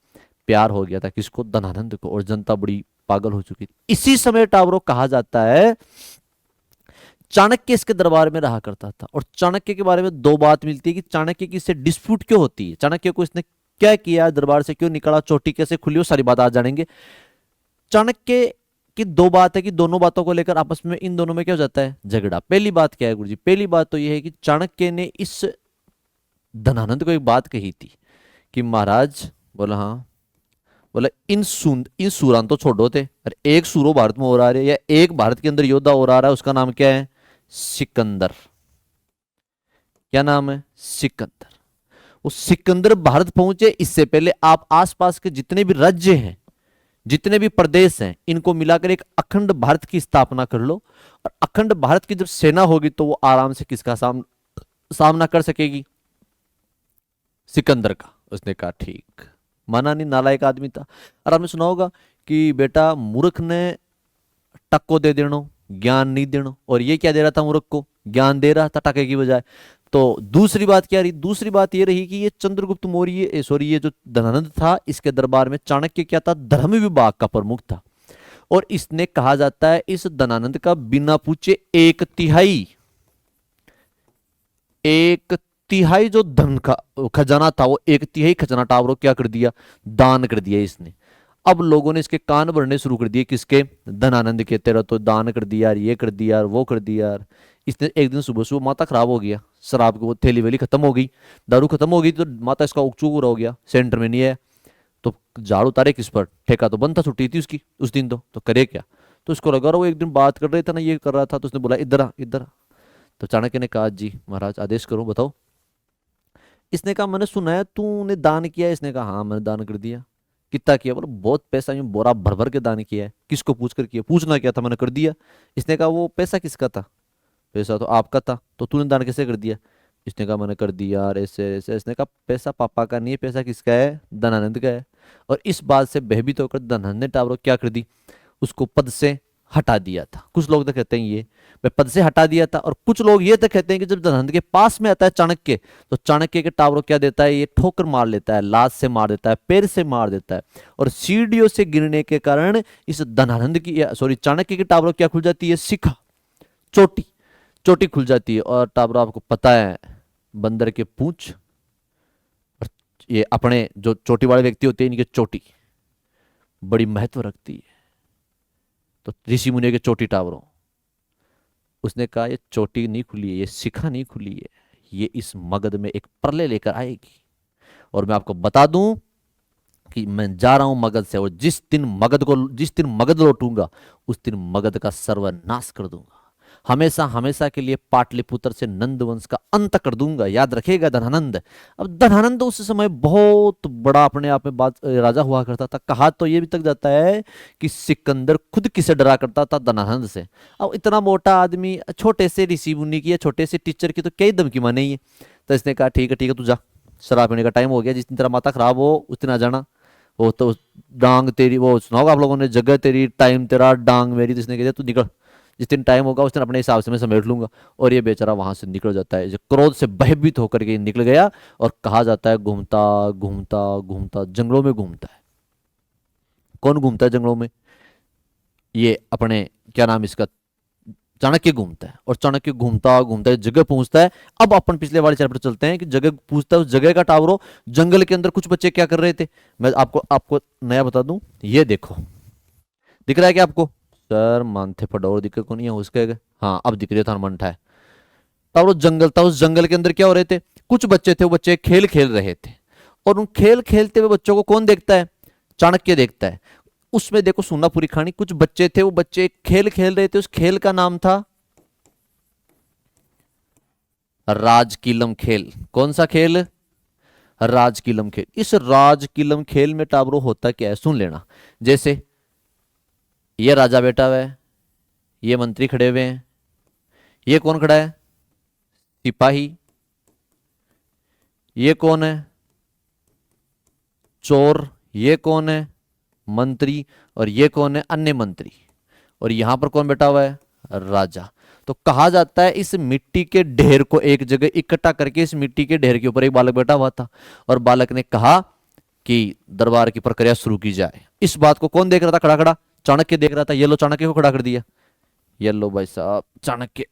प्यार हो गया था। किसको? धनानंद को। और जनता बड़ी पागल हो चुकी थी। इसी समय टावरो कहा जाता है चाणक्य इसके दरबार में रहा करता था। और चाणक्य के बारे में दो बात मिलती है कि चाणक्य की इससे डिस्प्यूट क्यों होती है, चाणक्य को इसने क्या किया, दरबार से क्यों निकला, चोटी कैसे खुली, वो सारी बात आज जानेंगे। चाणक्य की दो बात है कि दोनों बातों को लेकर आपस में इन दोनों में क्या हो जाता है? झगड़ा। पहली बात क्या है गुरुजी? पहली बात तो यह है कि चाणक्य ने इस धनानंद को एक बात कही थी कि महाराज, बोला हाँ, बोला इन सूरान तो छोड़ो थे, अरे एक सूरो भारत में और आ रहा है, या एक भारत के अंदर योद्धा और आ रहा है, उसका नाम क्या है? सिकंदर। क्या नाम है? सिकंदर। वो सिकंदर भारत पहुंचे इससे पहले आप आसपास के जितने भी राज्य हैं, जितने भी प्रदेश हैं, इनको मिलाकर एक अखंड भारत की स्थापना कर लो। और अखंड भारत की जब सेना होगी तो वो आराम से किसका सामना कर सकेगी? सिकंदर का। उसने कहा ठीक। माना नहीं, नालायक आदमी था। और आपने सुना होगा कि बेटा मूर्ख ने टक्को दे देनो, ज्ञान नहीं देनो। और ये क्या दे रहा था मूर्ख को? ज्ञान दे रहा था टके की बजाय। तो दूसरी बात क्या रही? दूसरी बात ये रही कि ये चंद्रगुप्त मौर्य, सॉरी, ये जो धनानंद था, इसके दरबार में चाणक्य क्या था? धर्म विभाग का प्रमुख था। और इसने, कहा जाता है, इस धनानंद का बिना पूछे एक तिहाई जो धन का खजाना था, वो एक तिहाई खजाना टावरों क्या कर दिया? दान कर दिया इसने। अब लोगों ने इसके कान भरने शुरू कर दिए। किसके? धनानंद के। तेरा तो दान कर दिया यार, ये कर दिया यार, वो कर दिया यार। इसने एक दिन सुबह सुबह माता खराब हो गया, शराब की वो थैली वेली खत्म हो गई, दारू खत्म हो गई, तो माता इसका उकचूक हो गया, सेंटर में नहीं है। तो झाड़ू उतारे किस पर? ठेका तो बंद था, छुट्टी थी उसकी उस दिन। तो करे क्या? तो उसको लगा वो एक दिन बात कर रहे थे ना, ये कर रहा था, तो उसने बोला इधर आ, इधर आ। तो चाणक्य ने कहा जी महाराज आदेश करो, बताओ। इसने कहा मैंने सुना है तूने दान किया है। इसने कहा हाँ मैंने दान कर दिया। कितना किया? बोला बहुत पैसा, यूं बोरा भर भर के दान किया है। किसको पूछ कर किया? पूछना क्या था, मैंने कर दिया। इसने कहा वो पैसा किसका था? पैसा तो आपका था, तो तूने दान कैसे कर दिया? इसने कहा मैंने कर दिया यार, ऐसे ऐसे। इसने कहा पैसा पापा का नहीं है, पैसा किसका है? धनानंद का है। और इस बात से भयभीत होकर धनानंद ने टावरों क्या कर दी? उसको पद से हटा दिया था। कुछ लोग तो कहते हैं ये मैं पद से हटा दिया था, और कुछ लोग ये तो कहते हैं कि जब धनानंद के पास में आता है चाणक्य, तो चाणक्य के टावरों क्या देता है? ये ठोकर मार लेता है, लात से मार देता है, पैर से मार देता है। और सीढ़ियों से गिरने के कारण इस धनानंद की, सॉरी, चाणक्य के टावरों क्या खुल जाती है? शिखा, चोटी, चोटी खुल जाती है। और टावरों आपको पता है बंदर के पूंछ और ये अपने जो चोटी वाले व्यक्ति होते हैं, इनके चोटी बड़ी महत्व रखती है। तो ऋषि मुनि के चोटी टावरों, उसने कहा ये चोटी नहीं खुली है, ये शिखा नहीं खुली है, ये इस मगध में एक प्रलय लेकर आएगी। और मैं आपको बता दूं कि मैं जा रहा हूं मगध से, और जिस दिन मगध लौटूंगा, उस दिन मगध का सर्वनाश कर दूंगा। हमेशा हमेशा के लिए पाटलिपुत्र से नंद वंश का अंत कर दूंगा। याद रखिएगा धनानंद। अब धनानंद उस समय बहुत बड़ा अपने आप में बात राजा हुआ करता था। कहा तो ये भी तक जाता है कि सिकंदर खुद किसे डरा करता था? धनानंद से। अब इतना मोटा आदमी छोटे से ऋषि मुनि की या छोटे से टीचर की तो क्या ही धमकी माने ही है। तो इसने कहा ठीक है तू जा, शराब पीने का टाइम हो गया, जिस दिन तेरा माता खराब हो उस दिन आ जाना। वो तो डांग तेरी, वो सुना होगा आप लोगों ने, जगह तेरी टाइम तेरा डांग मेरी। तो इसने कह दिया तू निकल, जिस दिन टाइम होगा उस दिन अपने हिसाब से मैं समेट लूंगा। और ये बेचारा वहां से निकल जाता है, जो क्रोध से भयभीत होकर के निकल गया। और कहा जाता है घूमता घूमता घूमता जंगलों में घूमता है। कौन घूमता है जंगलों में? ये अपने क्या नाम इसका, चाणक्य घूमता है। और चाणक्य घूमता घूमता एक जगह पहुंचता है। अब अपन पिछले वाले चैप्टर चलते हैं कि जगह पूछता है, उस जगह का टावर हो। जंगल के अंदर कुछ बच्चे क्या कर रहे थे, मैं आपको आपको नया बता दूं। ये देखो, दिख रहा है क्या आपको? सर मानथे पडोर दिक्कत को नहीं है उसके। हाँ अब दिख रही है मन है। तब वो जंगल था, उस जंगल के अंदर क्या हो रहे थे? कुछ बच्चे थे, वो बच्चे खेल खेल रहे थे। और उन खेल खेलते हुए बच्चों को कौन देखता है? चाणक्य देखता है। उसमें देखो सुनना पूरी कहानी। कुछ बच्चे थे, वो बच्चे खेल खेल रहे थे, उस खेल का नाम था राजकीलम खेल। कौन सा खेल? राजकीलम खेल। इस राजकीलम खेल में टाबरो होता क्या है सुन लेना। जैसे ये राजा बैठा हुआ है, ये मंत्री खड़े हुए हैं, ये कौन खड़ा है? सिपाही। ये कौन है? चोर। ये कौन है? मंत्री। और ये कौन है? अन्य मंत्री। और यहां पर कौन बैठा हुआ है? राजा। तो कहा जाता है इस मिट्टी के ढेर को एक जगह इकट्ठा करके, इस मिट्टी के ढेर के ऊपर एक बालक बैठा हुआ था। और बालक ने कहा कि दरबार की प्रक्रिया शुरू की जाए। इस बात को कौन देख रहा था खड़ा खड़ा? चाणक्य देख रहा था। ये लो चाणक्य को खड़ा कर दिया। ये लो भाई साहब चाणक्य,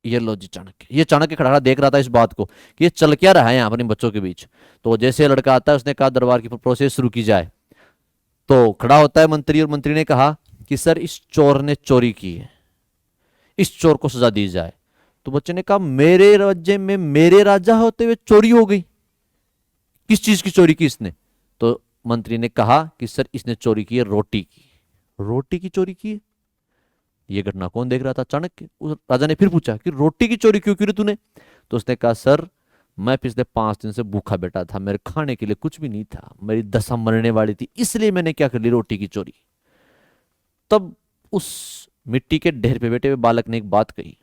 ये लो जी चाणक्य। ये चाणक्य खड़ा खड़ा देख रहा था इस बात को कि ये चल क्या रहा है यहाँ अपने बच्चों के बीच। तो जैसे लड़का आता है, उसने कहा दरबार की प्रोसेस शुरू की जाए। तो खड़ा होता है मंत्री, और मंत्री ने कहा कि सर इस चोर ने चोरी की है, इस चोर को सजा दी जाए। तो बच्चे ने कहा मेरे राज्य में मेरे राजा होते हुए चोरी हो गई? किस चीज की चोरी की इसने? तो मंत्री ने कहा कि सर इसने चोरी की है रोटी की। रोटी की चोरी की है? ये घटना कौन देख रहा था? चाणक्य। उस राजा ने फिर पूछा कि रोटी की चोरी क्यों की रे तूने? तो उसने कहा सर मैं पिछले 5 दिन से भूखा बैठा था, मेरे खाने के लिए कुछ भी नहीं था, मेरी दशा मरने वाली थी, इसलिए मैंने क्या कर ली, रोटी की चोरी। तब उस मिट्टी के ढेर पे बैठे हुए बालक ने एक बात कही।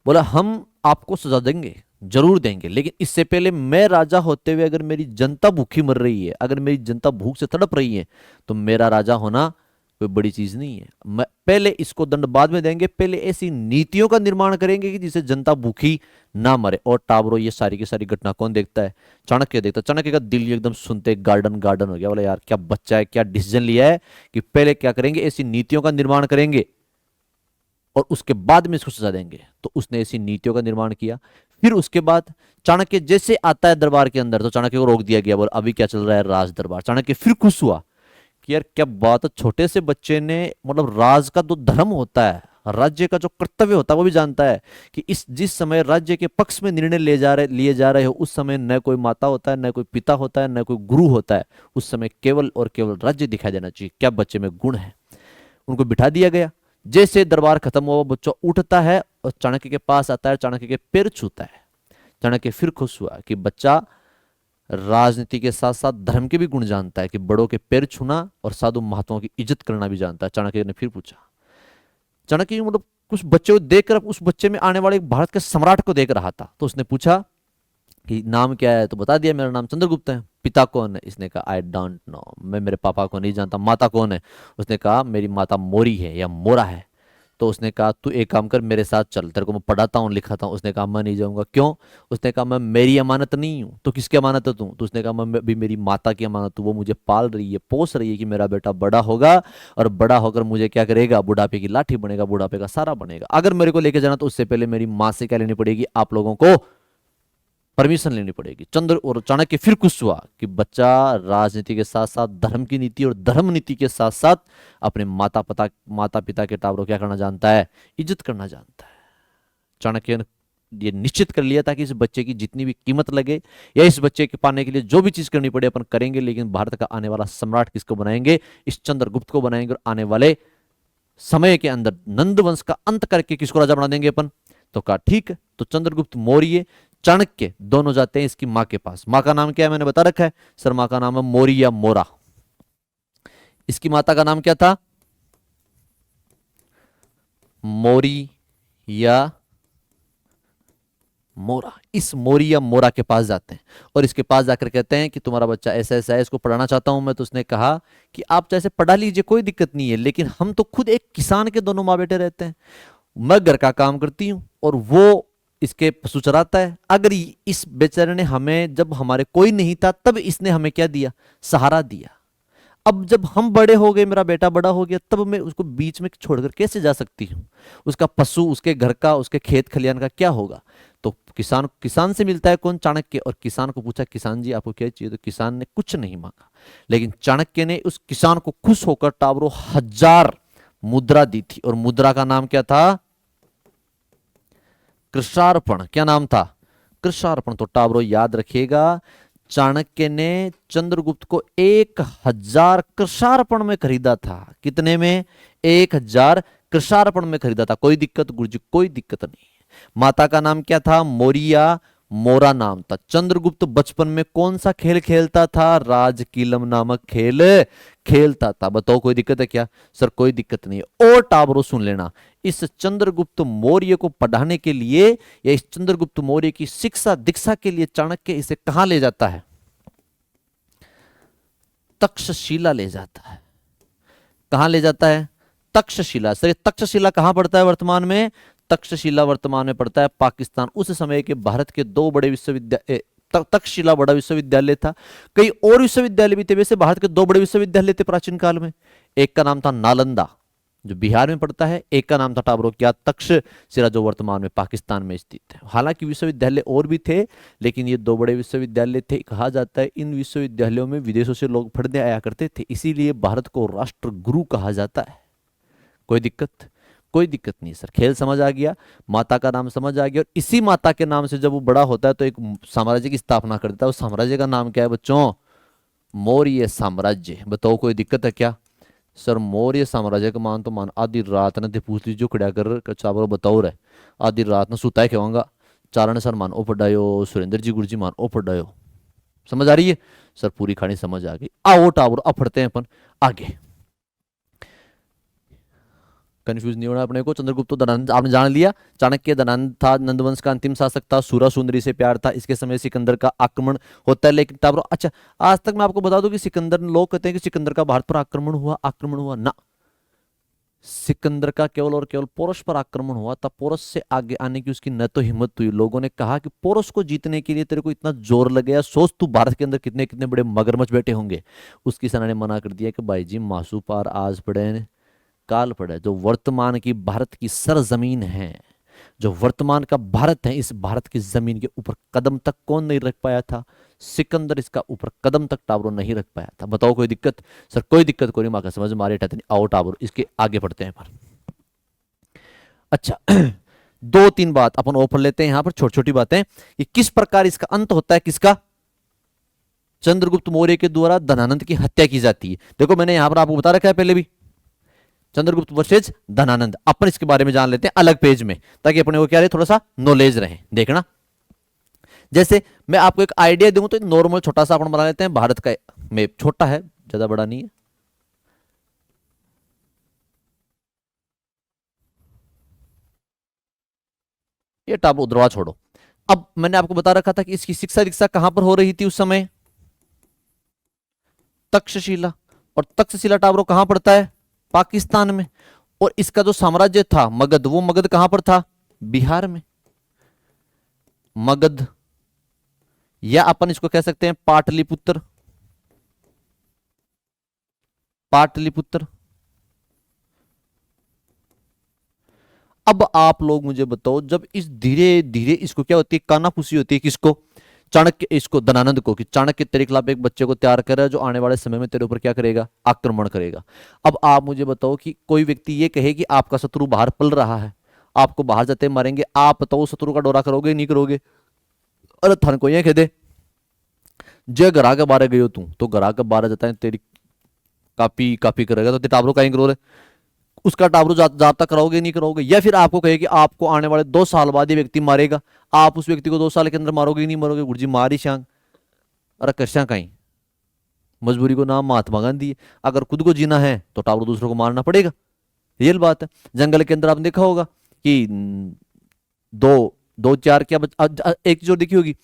बोला हम आपको सजा देंगे, जरूर देंगे, लेकिन इससे पहले मैं राजा होते हुए अगर मेरी जनता भूखी मर रही है, अगर मेरी जनता भूख से तड़प रही है, तो मेरा राजा होना कोई बड़ी चीज नहीं है। मैं पहले इसको दंड बाद में देंगे, पहले ऐसी नीतियों का निर्माण करेंगे कि जिससे जनता भूखी ना मरे। और टाबरो ये सारी की सारी घटना कौन देखता है? चाणक्य देखता है। चाणक्य का दिल एकदम सुनते गार्डन गार्डन हो गया। बोला यार क्या बच्चा है, क्या डिसीजन लिया है कि पहले क्या करेंगे, ऐसी नीतियों का निर्माण करेंगे और उसके बाद में इसको सजा देंगे। तो उसने ऐसी नीतियों का निर्माण किया। फिर उसके बाद चाणक्य जैसे आता है दरबार के अंदर, तो चाणक्य को रोक दिया गया। बोल अभी क्या चल रहा है? राज दरबार। चाणक्य फिर खुश हुआ कि यार क्या बात है, छोटे से बच्चे ने मतलब राज का जो धर्म होता है, राज्य का जो कर्तव्य होता है, वो भी जानता है कि इस जिस समय राज्य के पक्ष में निर्णय लिए जा रहे हो, उस समय न कोई माता होता है, न कोई पिता होता है, न कोई गुरु होता है। उस समय केवल और केवल राज्य दिखाई देना चाहिए। क्या बच्चे में गुण है? उनको बिठा दिया गया। जैसे दरबार खत्म हुआ, बच्चा उठता है और चाणक्य के पास आता है, चाणक्य के पैर छूता है। चाणक्य फिर खुश हुआ कि बच्चा राजनीति के साथ साथ धर्म के भी गुण जानता है, कि बड़ों के पैर छूना और साधु महात्माओं की इज्जत करना भी जानता है। चाणक्य ने फिर पूछा, चाणक्य मतलब कुछ बच्चे को देखकर उस बच्चे में आने वाले एक भारत के सम्राट को देख रहा था। तो उसने पूछा कि नाम क्या है? तो बता दिया मेरा नाम चंद्रगुप्त है। पिता कौन है? इसने कहा आई डोंट नो, मैं मेरे पापा को नहीं जानता। माता कौन है? उसने कहा मेरी माता मोरी है या मोरा है। तो उसने कहा तू एक काम कर, मेरे साथ चल, तेरे को मैं पढ़ाता हूँ लिखाता हूँ। उसने कहा मैं नहीं जाऊंगा। क्यों? उसने कहा मैं मेरी अमानत नहीं हूँ। तो किसकी अमानत है तू? तो उसने कहा मैं भी मेरी माता की अमानत हूँ, वो मुझे पाल रही है, पोस रही है कि मेरा बेटा बड़ा होगा और बड़ा होकर मुझे क्या करेगा, बुढ़ापे की लाठी बनेगा, बुढ़ापे का सारा बनेगा। अगर मेरे को लेके जाना तो उससे पहले मेरी माँ से क्या लेनी पड़ेगी, आप लोगों को परमिशन लेनी पड़ेगी। चंद्र और चाणक्य फिर खुश हुआ कि बच्चा राजनीति के साथ साथ धर्म की नीति और धर्म नीति के साथ साथ अपने माता पिता के टावरों क्या करना जानता है, इज्जत करना जानता है। चाणक्य ने ये निश्चित कर लिया था कि इस बच्चे की जितनी भी कीमत लगे या इस बच्चे के पाने के लिए जो भी चीज करनी पड़े अपन करेंगे, लेकिन भारत का आने वाला सम्राट किसको बनाएंगे, इस चंद्रगुप्त को बनाएंगे। और आने वाले समय के अंदर नंद वंश का अंत करके किसको राजा बना देंगे अपन। तो कहा ठीक है। तो चंद्रगुप्त मौर्य चाणक्य दोनों जाते हैं इसकी मां के पास। मां का नाम क्या है मैंने बता रखा है सर, मां का नाम है मौर्य या मोरा। इसकी माता का नाम क्या था? मौरी या मोरा, इस मोरी या मोरा के पास जाते हैं और इसके पास जाकर कहते हैं कि तुम्हारा बच्चा ऐसा ऐसा है, इसको पढ़ाना चाहता हूं मैं। तो उसने कहा कि आप जैसे पढ़ा लीजिए, कोई दिक्कत नहीं है, लेकिन हम तो खुद एक किसान के दोनों माँ बेटे रहते हैं। मैं घर का काम करती हूँ और वो इसके पशु चराता है। अगर इस बेचारे ने हमें, जब हमारे कोई नहीं था तब इसने हमें क्या दिया, सहारा दिया। अब जब हम बड़े हो गए, मेरा बेटा बड़ा हो गया, तब मैं उसको बीच में छोड़कर कैसे जा सकती हूँ। उसका पशु, उसके घर का, उसके खेत खलियान का क्या होगा। तो किसान, किसान से मिलता है कौन, चाणक्य। और किसान को पूछा, किसान जी आपको क्या चाहिए। तो किसान ने कुछ नहीं मांगा, लेकिन चाणक्य ने उस किसान को खुश होकर टाबरों 1000 मुद्रा दी थी। और मुद्रा का नाम क्या था, कृषार्पण। क्या नाम था, कृषार्पण। तो टाबरों याद रखिएगा, चाणक्य ने चंद्रगुप्त को 1000 कृषार्पण में खरीदा था। कितने में, 1000 कृषार्पण में खरीदा था। कोई दिक्कत गुरुजी, कोई दिक्कत नहीं। माता का नाम क्या था, मोरिया, मोरा नाम था। चंद्रगुप्त बचपन में कौन सा खेल खेलता था, राजकीलम नामक खेल खेलता था। बताओ कोई दिक्कत है क्या, सर कोई दिक्कत नहीं है। और टाबरो सुन लेना, इस चंद्रगुप्त मौर्य को पढ़ाने के लिए या इस चंद्रगुप्त मौर्य की शिक्षा दीक्षा के लिए चाणक्य इसे कहां ले जाता है, तक्षशिला ले जाता है। कहां ले जाता है, तक्षशिला। सर तक्षशिला कहां पड़ता है वर्तमान में, तक्षशिला वर्तमान में पड़ता है पाकिस्तान। उस समय के भारत के दो बड़े विश्वविद्यालय, तक्षशिला बड़ा विश्वविद्यालय था, कई और विश्वविद्यालय भी थे। वैसे भारत के दो बड़े विश्वविद्यालय थे प्राचीन काल में। एक का नाम था नालंदा जो बिहार में पड़ता है, एक का नाम था टाबरो क्या, तक्षशिला जो वर्तमान में पाकिस्तान में स्थित है। हालांकि विश्वविद्यालय और भी थे, लेकिन ये दो बड़े विश्वविद्यालय थे। कहा जाता है इन विश्वविद्यालयों में विदेशों से लोग पढ़ने आया करते थे, इसीलिए भारत को राष्ट्र गुरु कहा जाता है। कोई दिक्कत, कोई दिक्कत नहीं सर, खेल समझ आ गया, माता का नाम समझ आ गया। और इसी माता के नाम से जब वो बड़ा होता है तो एक साम्राज्य की स्थापना कर देता है। उस साम्राज्य का नाम क्या है बच्चों, मौर्य साम्राज्य। बताओ कोई दिक्कत है क्या, सर मौर्य साम्राज्य का मान तो मान आधी रात ने पूछ लीजिए खड़ा कर चावल बताओ रहे, आधी रात ने सुता है कहूंगा चारण सर मान ओ पढ़ायो, सुरेंद्र जी गुरु जी मान ओ पढ़ायो। समझ आ रही है सर, पूरी कहानी समझ आ गई। आओ टावर अब पढ़ते हैं अपन आगे। कंफ्यूज नहीं होना अपने को। चंद्रगुप्त तो धनानंद आपने जान लिया, चाणक्य धनानंद था, नंदवंश का अंतिम शासक था, सूरा सुंदरी से प्यार था, इसके समय सिकंदर का आक्रमण होता है। लेकिन टाबरो अच्छा, आज तक मैं आपको बता दूं कि सिकंदर, लोग कहते हैं कि सिकंदर का भारत पर आक्रमण हुआ, आक्रमण हुआ ना। सिकंदर का केवल और केवल पोरस पर आक्रमण हुआ था। पोरस से आगे आने की उसकी न तो हिम्मत हुई, लोगों ने कहा कि पोरस को जीतने के लिए तेरे को इतना जोर लग गया, सोच तू भारत के अंदर कितने कितने बड़े मगरमच्छ बैठे होंगे। उसकी सेना ने मना कर दिया कि भाई जी मासू पार आज पड़े काल पड़े। जो वर्तमान की भारत की सरजमीन है, जो वर्तमान का भारत है, इस भारत की जमीन के ऊपर कदम तक कौन नहीं रख पाया था, सिकंदर इसका ऊपर कदम तक टावरो नहीं रख पाया था। बताओ कोई दिक्कत, सर कोई दिक्कत कोई नहीं, माँ का समझ मारे नहीं। आओ टावरो इसके आगे पढ़ते हैं पर। अच्छा दो तीन बात अपन और पढ़ लेते हैं यहां पर, छोटी छोटी बातें, कि किस प्रकार इसका अंत होता है, किसका, चंद्रगुप्त मौर्य के द्वारा धनानंद की हत्या की जाती है। देखो मैंने यहां पर आपको बता रखा है पहले भी, चंद्रगुप्त वर्सेज धनानंद। अपन इसके बारे में जान लेते हैं अलग पेज में, ताकि अपने को क्या रहे, थोड़ा सा नॉलेज रहे। देखना, जैसे मैं आपको एक आइडिया दूं तो नॉर्मल छोटा सा अपन बना लेते हैं। भारत का मैप छोटा है, ज्यादा बड़ा नहीं है। ये टाप उधरवा छोड़ो। अब मैंने आपको बता रखा था कि इसकी शिक्षा दीक्षा कहां पर हो रही थी उस समय, तक्षशिला। और तक्षशिला टावरो कहां पड़ता है, पाकिस्तान में। और इसका जो साम्राज्य था मगध, वो मगध कहां पर था, बिहार में। मगध, या अपन इसको कह सकते हैं पाटलिपुत्र, पाटलिपुत्र। अब आप लोग मुझे बताओ, जब इस धीरे धीरे इसको क्या होती है, कानाफूसी होती है किसको, चाणक्य, इसको धनानंद को, कि चाणक्य तेरे खिलाफ एक बच्चे को तैयार कर रहा है जो आने वाले समय में तेरे ऊपर क्या करेगा, आक्रमण करेगा। अब आप मुझे बताओ कि कोई व्यक्ति ये कहे कि आपका शत्रु बाहर पल रहा है, आपको बाहर जाते मारेंगे, आप बताओ शत्रु का डोरा करोगे नहीं करोगे। अरे थान को ये कह दे जय घरा के बारे गई हो तू, तो घरा के बारे जाता है तेरी कापी कापी करेगा, तो टाबरो का करो, उसका टाबरू जाब्ता कराओगे नहीं कराओगे। या फिर आपको कहे कि आपको आने वाले 2 साल बाद ये व्यक्ति मारेगा, आप उस व्यक्ति को 2 साल के अंदर मारोगे नहीं मारोगे, गुरुजी मारी श्यांग। अरे कश्या कहीं, मजबूरी को नाम महात्मा गांधी है। अगर खुद को जीना है तो टाबरू दूसरों को मारना पड़ेगा, रियल बात है। जंगल के अंदर आपने देखा होगा कि दो दो चार क्या एक चीज और देखी होगी,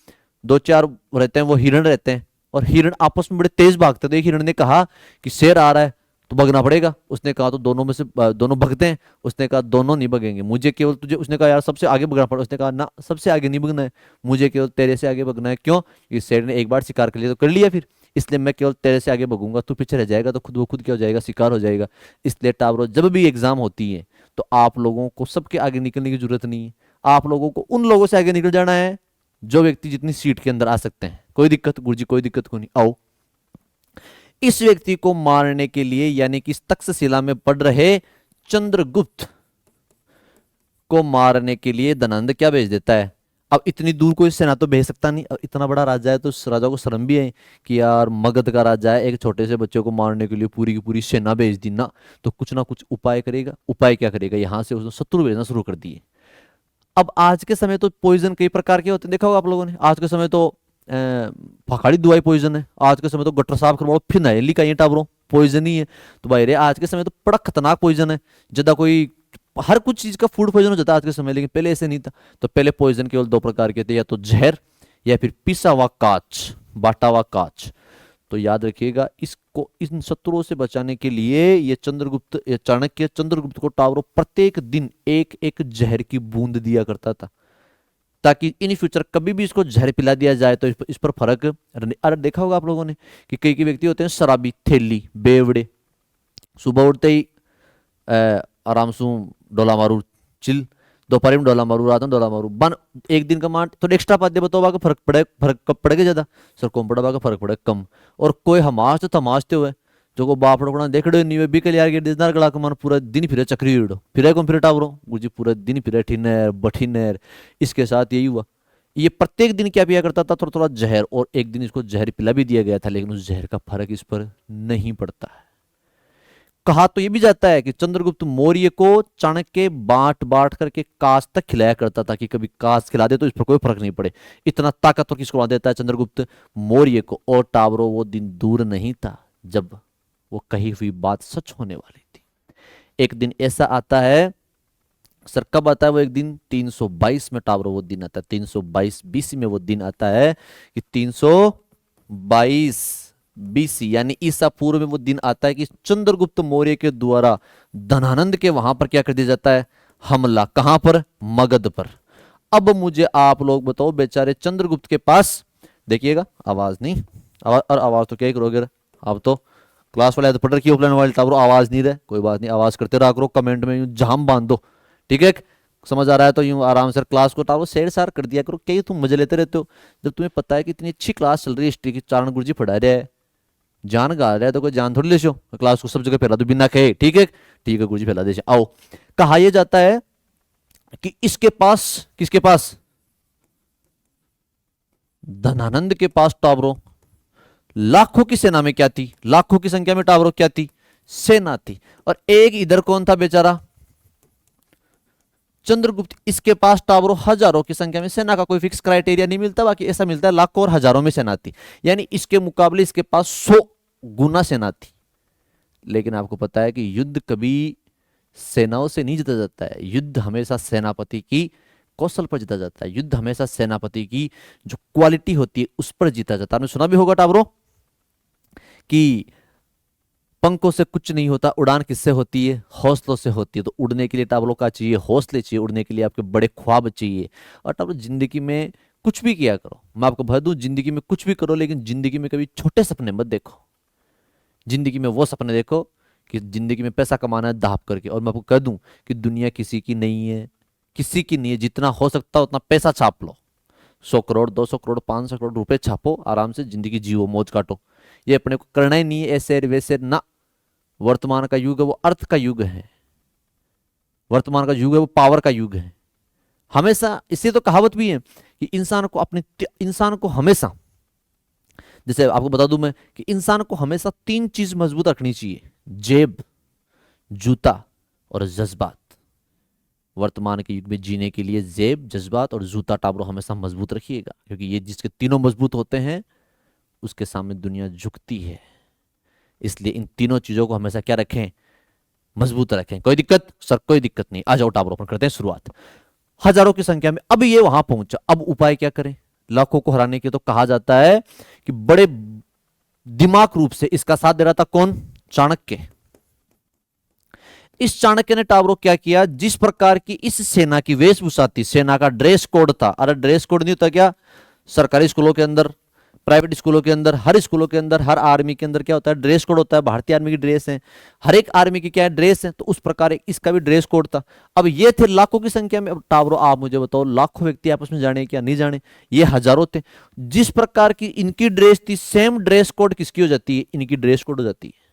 दो चार रहते हैं, वो हिरण रहते हैं, और हिरण आपस में बड़े तेज भागते थे। एक हिरण ने कहा कि शेर आ रहा है तो भगना पड़ेगा। उसने कहा तो दोनों में से दोनों भगते हैं। उसने कहा दोनों नहीं भगेंगे, मुझे केवल तुझे, उसने कहा यार सबसे आगे भगना पड़ा। उसने कहा ना, सबसे आगे नहीं भगना है, मुझे केवल तेरे से आगे भगना है। क्यों? ये शेर ने एक बार शिकार कर लिया तो कर लिया फिर, इसलिए मैं केवल तेरे से आगे भगूंगा, तू पीछे रह जाएगा तो खुद वो खुद क्या हो जाएगा, शिकार हो जाएगा। इसलिए टावरों, जब भी एग्जाम होती है तो आप लोगों को सबके आगे निकलने की जरूरत नहीं है। आप लोगों को उन लोगों से आगे निकल जाना है जो व्यक्ति जितनी सीट के अंदर आ सकते हैं। कोई दिक्कत गुरुजी, कोई दिक्कत को नहीं, आओ। इस व्यक्ति को मारने के लिए, यानी कि इस तक्षशिला में पड़ रहे चंद्रगुप्त को मारने के लिए धनानंद क्या भेज देता है। अब इतनी दूर कोई सेना तो भेज सकता नहीं, अब इतना बड़ा राजा है तो उस राजा को शर्म भी है कि यार मगध का राजा है, एक छोटे से बच्चे को मारने के लिए पूरी की पूरी सेना भेज दी ना, तो कुछ ना कुछ उपाय करेगा। उपाय क्या करेगा, यहां से उसने शत्रु भेजना शुरू कर दिए। अब आज के समय तो पॉइजन कई प्रकार के होते हैं, देखा होगा आप लोगों ने। आज के समय तो फकाड़ी दवाई पॉइजन है, आज के समय तो गटर साफ करवाओ फिनाइल का ये टाबरों पॉइजन ही है। तो भाई रे आज के समय तो बड़ा खतरनाक पॉइजन है, ज्यादा कोई हर कुछ चीज का फूड पॉइजन हो जाता है आज के समय, लेकिन पहले ऐसे नहीं था। तो पहले पॉइजन केवल दो प्रकार के थे, या तो जहर या फिर पिसा हुआ कांच, बाटा हुआ कांच। तो याद रखिएगा, इसको इन शत्रुओं से बचाने के लिए ये चंद्रगुप्त, ये चाणक्य चंद्रगुप्त को टावरों प्रत्येक दिन एक एक जहर की बूंद दिया करता था, ताकि इन फ्यूचर कभी भी इसको जहर पिला दिया जाए तो इस पर फर्क। अरे देखा होगा आप लोगों ने कि कई कई व्यक्ति होते हैं शराबी, थैली, बेवड़े, सुबह उठते ही आराम से डोला मारू चिल, दोपहर में डोला मारू, रात में डोला मारू बन, एक दिन का मार थोड़ा एक्स्ट्रा पाते बताओ बाका फर्क पड़े, फर्क कब पड़ेगा ज्यादा सर, कौन पड़ा बाका फर्क पड़े कम। और कोई हमास तो तमाशते हुए जो को बाप रोकना देख रहे नहीं भी कल यार दिसदार गला कमान पूरा दिन फिरे चक्री उड़ो फिरे कौन फिरे टावरो गुरुजी पूरा दिन फिरे ठिनर बठिनर। इसके साथ यही हुआ, ये प्रत्येक दिन क्या पिया करता था, थोड़ा थोड़ा जहर, और एक दिन इसको जहर पिला भी दिया गया था, लेकिन उस जहर का फर्क इस पर नहीं पड़ता है। कहा तो ये भी जाता है कि चंद्रगुप्त मौर्य को चाणक्य बांट बांट करके कांच तक खिलाया करता था, कि कभी कांच खिला दे तो इस पर कोई फर्क नहीं पड़े। इतना ताकतवर किसको बना देता है चंद्रगुप्त मौर्य को। और टावरों वो दिन दूर नहीं था जब वो कही हुई बात सच होने वाली थी। एक दिन ऐसा आता है, सर कब आता है वो एक दिन, 322 में टावरों वो दिन आता है, 322 बीसी में वो दिन आता है कि 322 बीसी यानी ईसा पूर्व में वो दिन आता है कि चंद्रगुप्त मौर्य के द्वारा धनानंद के वहां पर क्या कर दिया जाता है, हमला। कहां पर, मगध पर। अब मुझे आप लोग बताओ, बेचारे चंद्रगुप्त के पास, देखिएगा आवाज नहीं, आवाज और आवाज तो क्या करोगे अब तो क्लास वाले तो पढ़ रखी ऑफलाइन वाले टावर, आवाज नहीं रहे, कोई बात नहीं, आवाज करते रहा करो, कमेंट में यूं जाम बांध दो, ठीक है। समझ आ रहा है तो यूं आराम से क्लास को टावर शेर सार कर दिया करो, कहीं तुम मजे लेते रहते हो जब तुम्हें पता है कि इतनी अच्छी क्लास चल रही है, हिस्ट्री की चारण गुरुजी पढ़ा रहे हैं, जान गा रहा है तो कोई जान थोड़ी ले शो, क्लास को सब जगह फैला दो बिना कहे, ठीक है, ठीक है गुरुजी फैला दे। आओ, कहा यह जाता है कि इसके पास, किसके पास, धनानंद के पास टावरों लाखों की सेना में क्या थी, लाखों की संख्या में टावरों क्या थी, सेना थी। और एक इधर कौन था बेचारा, चंद्रगुप्त, इसके पास टावरों हजारों की संख्या में, सेना का कोई फिक्स क्राइटेरिया नहीं मिलता, बाकी ऐसा मिलता है लाखों और हजारों में सेना थी, यानी इसके मुकाबले इसके पास 100 गुना सेना थी। लेकिन आपको पता है कि युद्ध कभी सेनाओं से नहीं जीता जाता है, युद्ध हमेशा सेनापति की कौशल पर जीता जाता है, युद्ध हमेशा सेनापति की जो क्वालिटी होती है उस पर जीता जाता है। आपने सुना भी होगा टावरों कि पंखों से कुछ नहीं होता, उड़ान किससे होती है, हौसलों से होती है। तो उड़ने के लिए टावरों का चाहिए, हौसले चाहिए, उड़ने के लिए आपके बड़े ख्वाब चाहिए। और टावरों जिंदगी में कुछ भी किया करो, मैं आपको बता दूं, जिंदगी में कुछ भी करो, लेकिन जिंदगी में कभी छोटे सपने मत देखो। जिंदगी में वो सपने देखो कि जिंदगी में पैसा कमाना है दाप करके। और मैं आपको कह दूं कि दुनिया किसी की नहीं है, किसी की नहीं है, जितना हो सकता है उतना पैसा छाप लो, 100 करोड़ 200 करोड़ 500 करोड़ रुपए छापो, आराम से जिंदगी जियो, मौज काटो। ये अपने को करना ही नहीं है ऐसे वैसे ना। वर्तमान का युग है वो अर्थ का युग है, वर्तमान का युग है वो पावर का युग है। हमेशा, इससे तो कहावत भी है कि इंसान को हमेशा, जैसे आपको बता दूं मैं कि इंसान को हमेशा 3 चीज मजबूत रखनी चाहिए, जेब, जूता और जज्बात। वर्तमान के युग में जीने के लिए जेब, जज्बात और जूता टाबरो हमेशा मजबूत रखिएगा, क्योंकि ये जिसके तीनों मजबूत होते हैं उसके सामने दुनिया झुकती है। इसलिए इन तीनों चीजों को हमेशा क्या रखें, मजबूत रखें। कोई दिक्कत सर, कोई दिक्कत नहीं, आ जाओ टाबरो, अपन करते हैं शुरुआत। हजारों की संख्या में अब ये वहां पहुंचा। अब उपाय क्या करें लाखों को हराने के? तो कहा जाता है कि बड़े दिमाग रूप से इसका साथ दे रहा था कौन? चाणक्य। इस चाणक्य ने टावरों क्या किया, जिस प्रकार की इस सेना की वेशभूषा थी, सेना का ड्रेस कोड था, अरे ड्रेस कोड नहीं होता क्या सरकारी स्कूलों के अंदर, प्राइवेट स्कूलों के अंदर, हर स्कूलों के अंदर, हर आर्मी के अंदर क्या होता है? ड्रेस कोड होता है। भारतीय आर्मी की ड्रेस है, हर एक आर्मी की क्या है? ड्रेस है। तो उस प्रकार इसका भी ड्रेस कोड था। अब ये थे लाखों की संख्या में। अब टावरों आप मुझे बताओ, लाखों व्यक्ति आपस में जाने क्या नहीं जाने? ये हजारों थे। जिस प्रकार की इनकी ड्रेस थी, सेम ड्रेस कोड किसकी हो जाती है? इनकी ड्रेस कोड हो जाती है।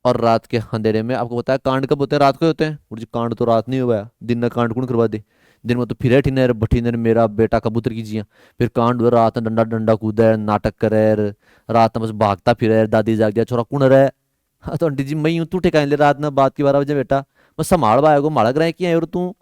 और रात के अंधेरे में आपको पता है कांड कब होते हैं? रात को होते हैं। और जी कांड तो रात नहीं हुआ, दिन में कांड कौन करवा दे? दिन में तो फिर ठिनेर बठिनेर मेरा बेटा कबूतर की जिया। फिर कांड हुआ रात में, डंडा डंडा कूदे, नाटक करे, रात में बस भागता फिर, दादी जाग गया छोरा कौन रहे? हाँ तो आंटी जी मैं यूं तू ठिकाने ले रात में बात की 12 बजे बेटा मैं संभाल बाय को माड़क रहे कि और तू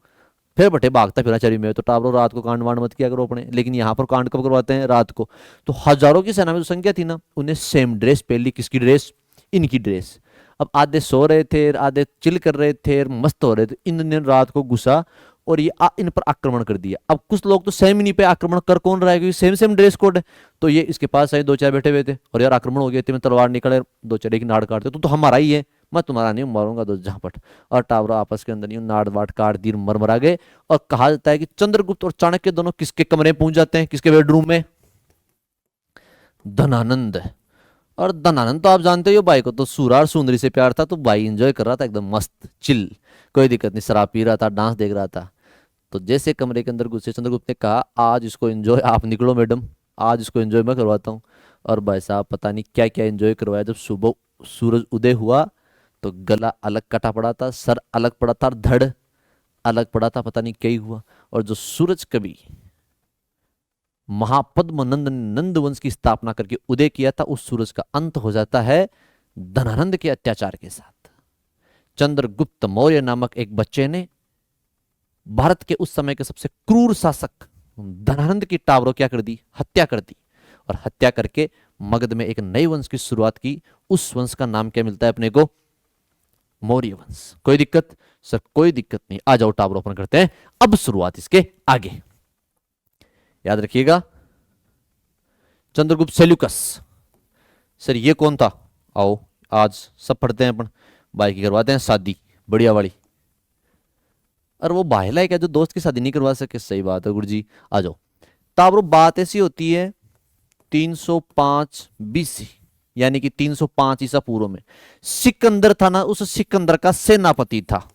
फिर बटे भागता फिरा चरी में। तो टावरों रात को कांड वांड मत किया करो अपने। लेकिन यहाँ पर कांड कब करवाते हैं? रात को। तो हजारों की सेना में जो संख्या थी ना, उन्हें सेम ड्रेस पहन ली। किसकी ड्रेस? इनकी ड्रेस। अब आधे सो रहे थे, आधे चिल कर रहे थे, मस्त हो रहे थे। इन रात को घुसा और ये इन पर आक्रमण कर दिया। अब कुछ लोग तो सेम ही नहीं पे आक्रमण कर कौन रहा है, क्योंकि सेम सेम ड्रेस कोड है। तो ये इसके पास आए, दो चार बैठे हुए थे और यार आक्रमण हो गया थे, मैं तलवार निकले, दो चार एक नाड़ काटते, तो हमारा ही है, मैं तुम्हारा नहीं मारूंगा, दो झापट। और टावरा आपस के अंदर नाड़ वाट काट दी, मर गए। और कहा जाता है कि चंद्रगुप्त और चाणक्य दोनों किसके कमरे में पहुंच जाते हैं? किसके बेडरूम में? धनानंद। और धनानंद तो आप जानते हो भाई को तो सूरा और सुंदरी से प्यार था, तो भाई एंजॉय कर रहा था एकदम मस्त चिल, कोई दिक्कत नहीं, शराब पी रहा था, डांस देख रहा था। तो जैसे कमरे के अंदर घुसे, चंद्रगुप्त ने कहा आज इसको एंजॉय, आप निकलो मैडम, आज इसको एंजॉय मैं करवाता हूँ। और भाई साहब पता नहीं क्या क्या एंजॉय करवाया। जब सुबह सूरज उदय हुआ तो गला अलग कटा पड़ा था, सर अलग पड़ा था, धड़ अलग पड़ा था, पता नहीं क्या ही हुआ। और जो सूरज कवि महापद्म नंद ने नंद वंश की स्थापना करके उदय किया था, उस सूरज का अंत हो जाता है धनानंद के अत्याचार के साथ। चंद्रगुप्त मौर्य नामक एक बच्चे ने भारत के उस समय के सबसे क्रूर शासक धनानंद की टावरों क्या कर दी? हत्या कर दी। और हत्या करके मगध में एक नए वंश की शुरुआत की। उस वंश का नाम क्या मिलता है अपने को? मौर्य वंश। कोई दिक्कत? सर कोई दिक्कत नहीं, आ जाओ टावर ओपन करते हैं अब शुरुआत इसके आगे। याद रखिएगा चंद्रगुप्त सेल्यूकस। सर ये कौन था? आओ आज सब पढ़ते हैं अपन, भाई की करवाते हैं शादी बढ़िया वाली। और वो बाहला है क्या जो दोस्त की शादी नहीं करवा सके? सही बात है गुरुजी, आ जाओ। ताबरो बात ऐसी होती है 305 बीसी, यानी कि 305 ईसा पूर्व में सिकंदर था ना, उस सिकंदर का सेनापति था।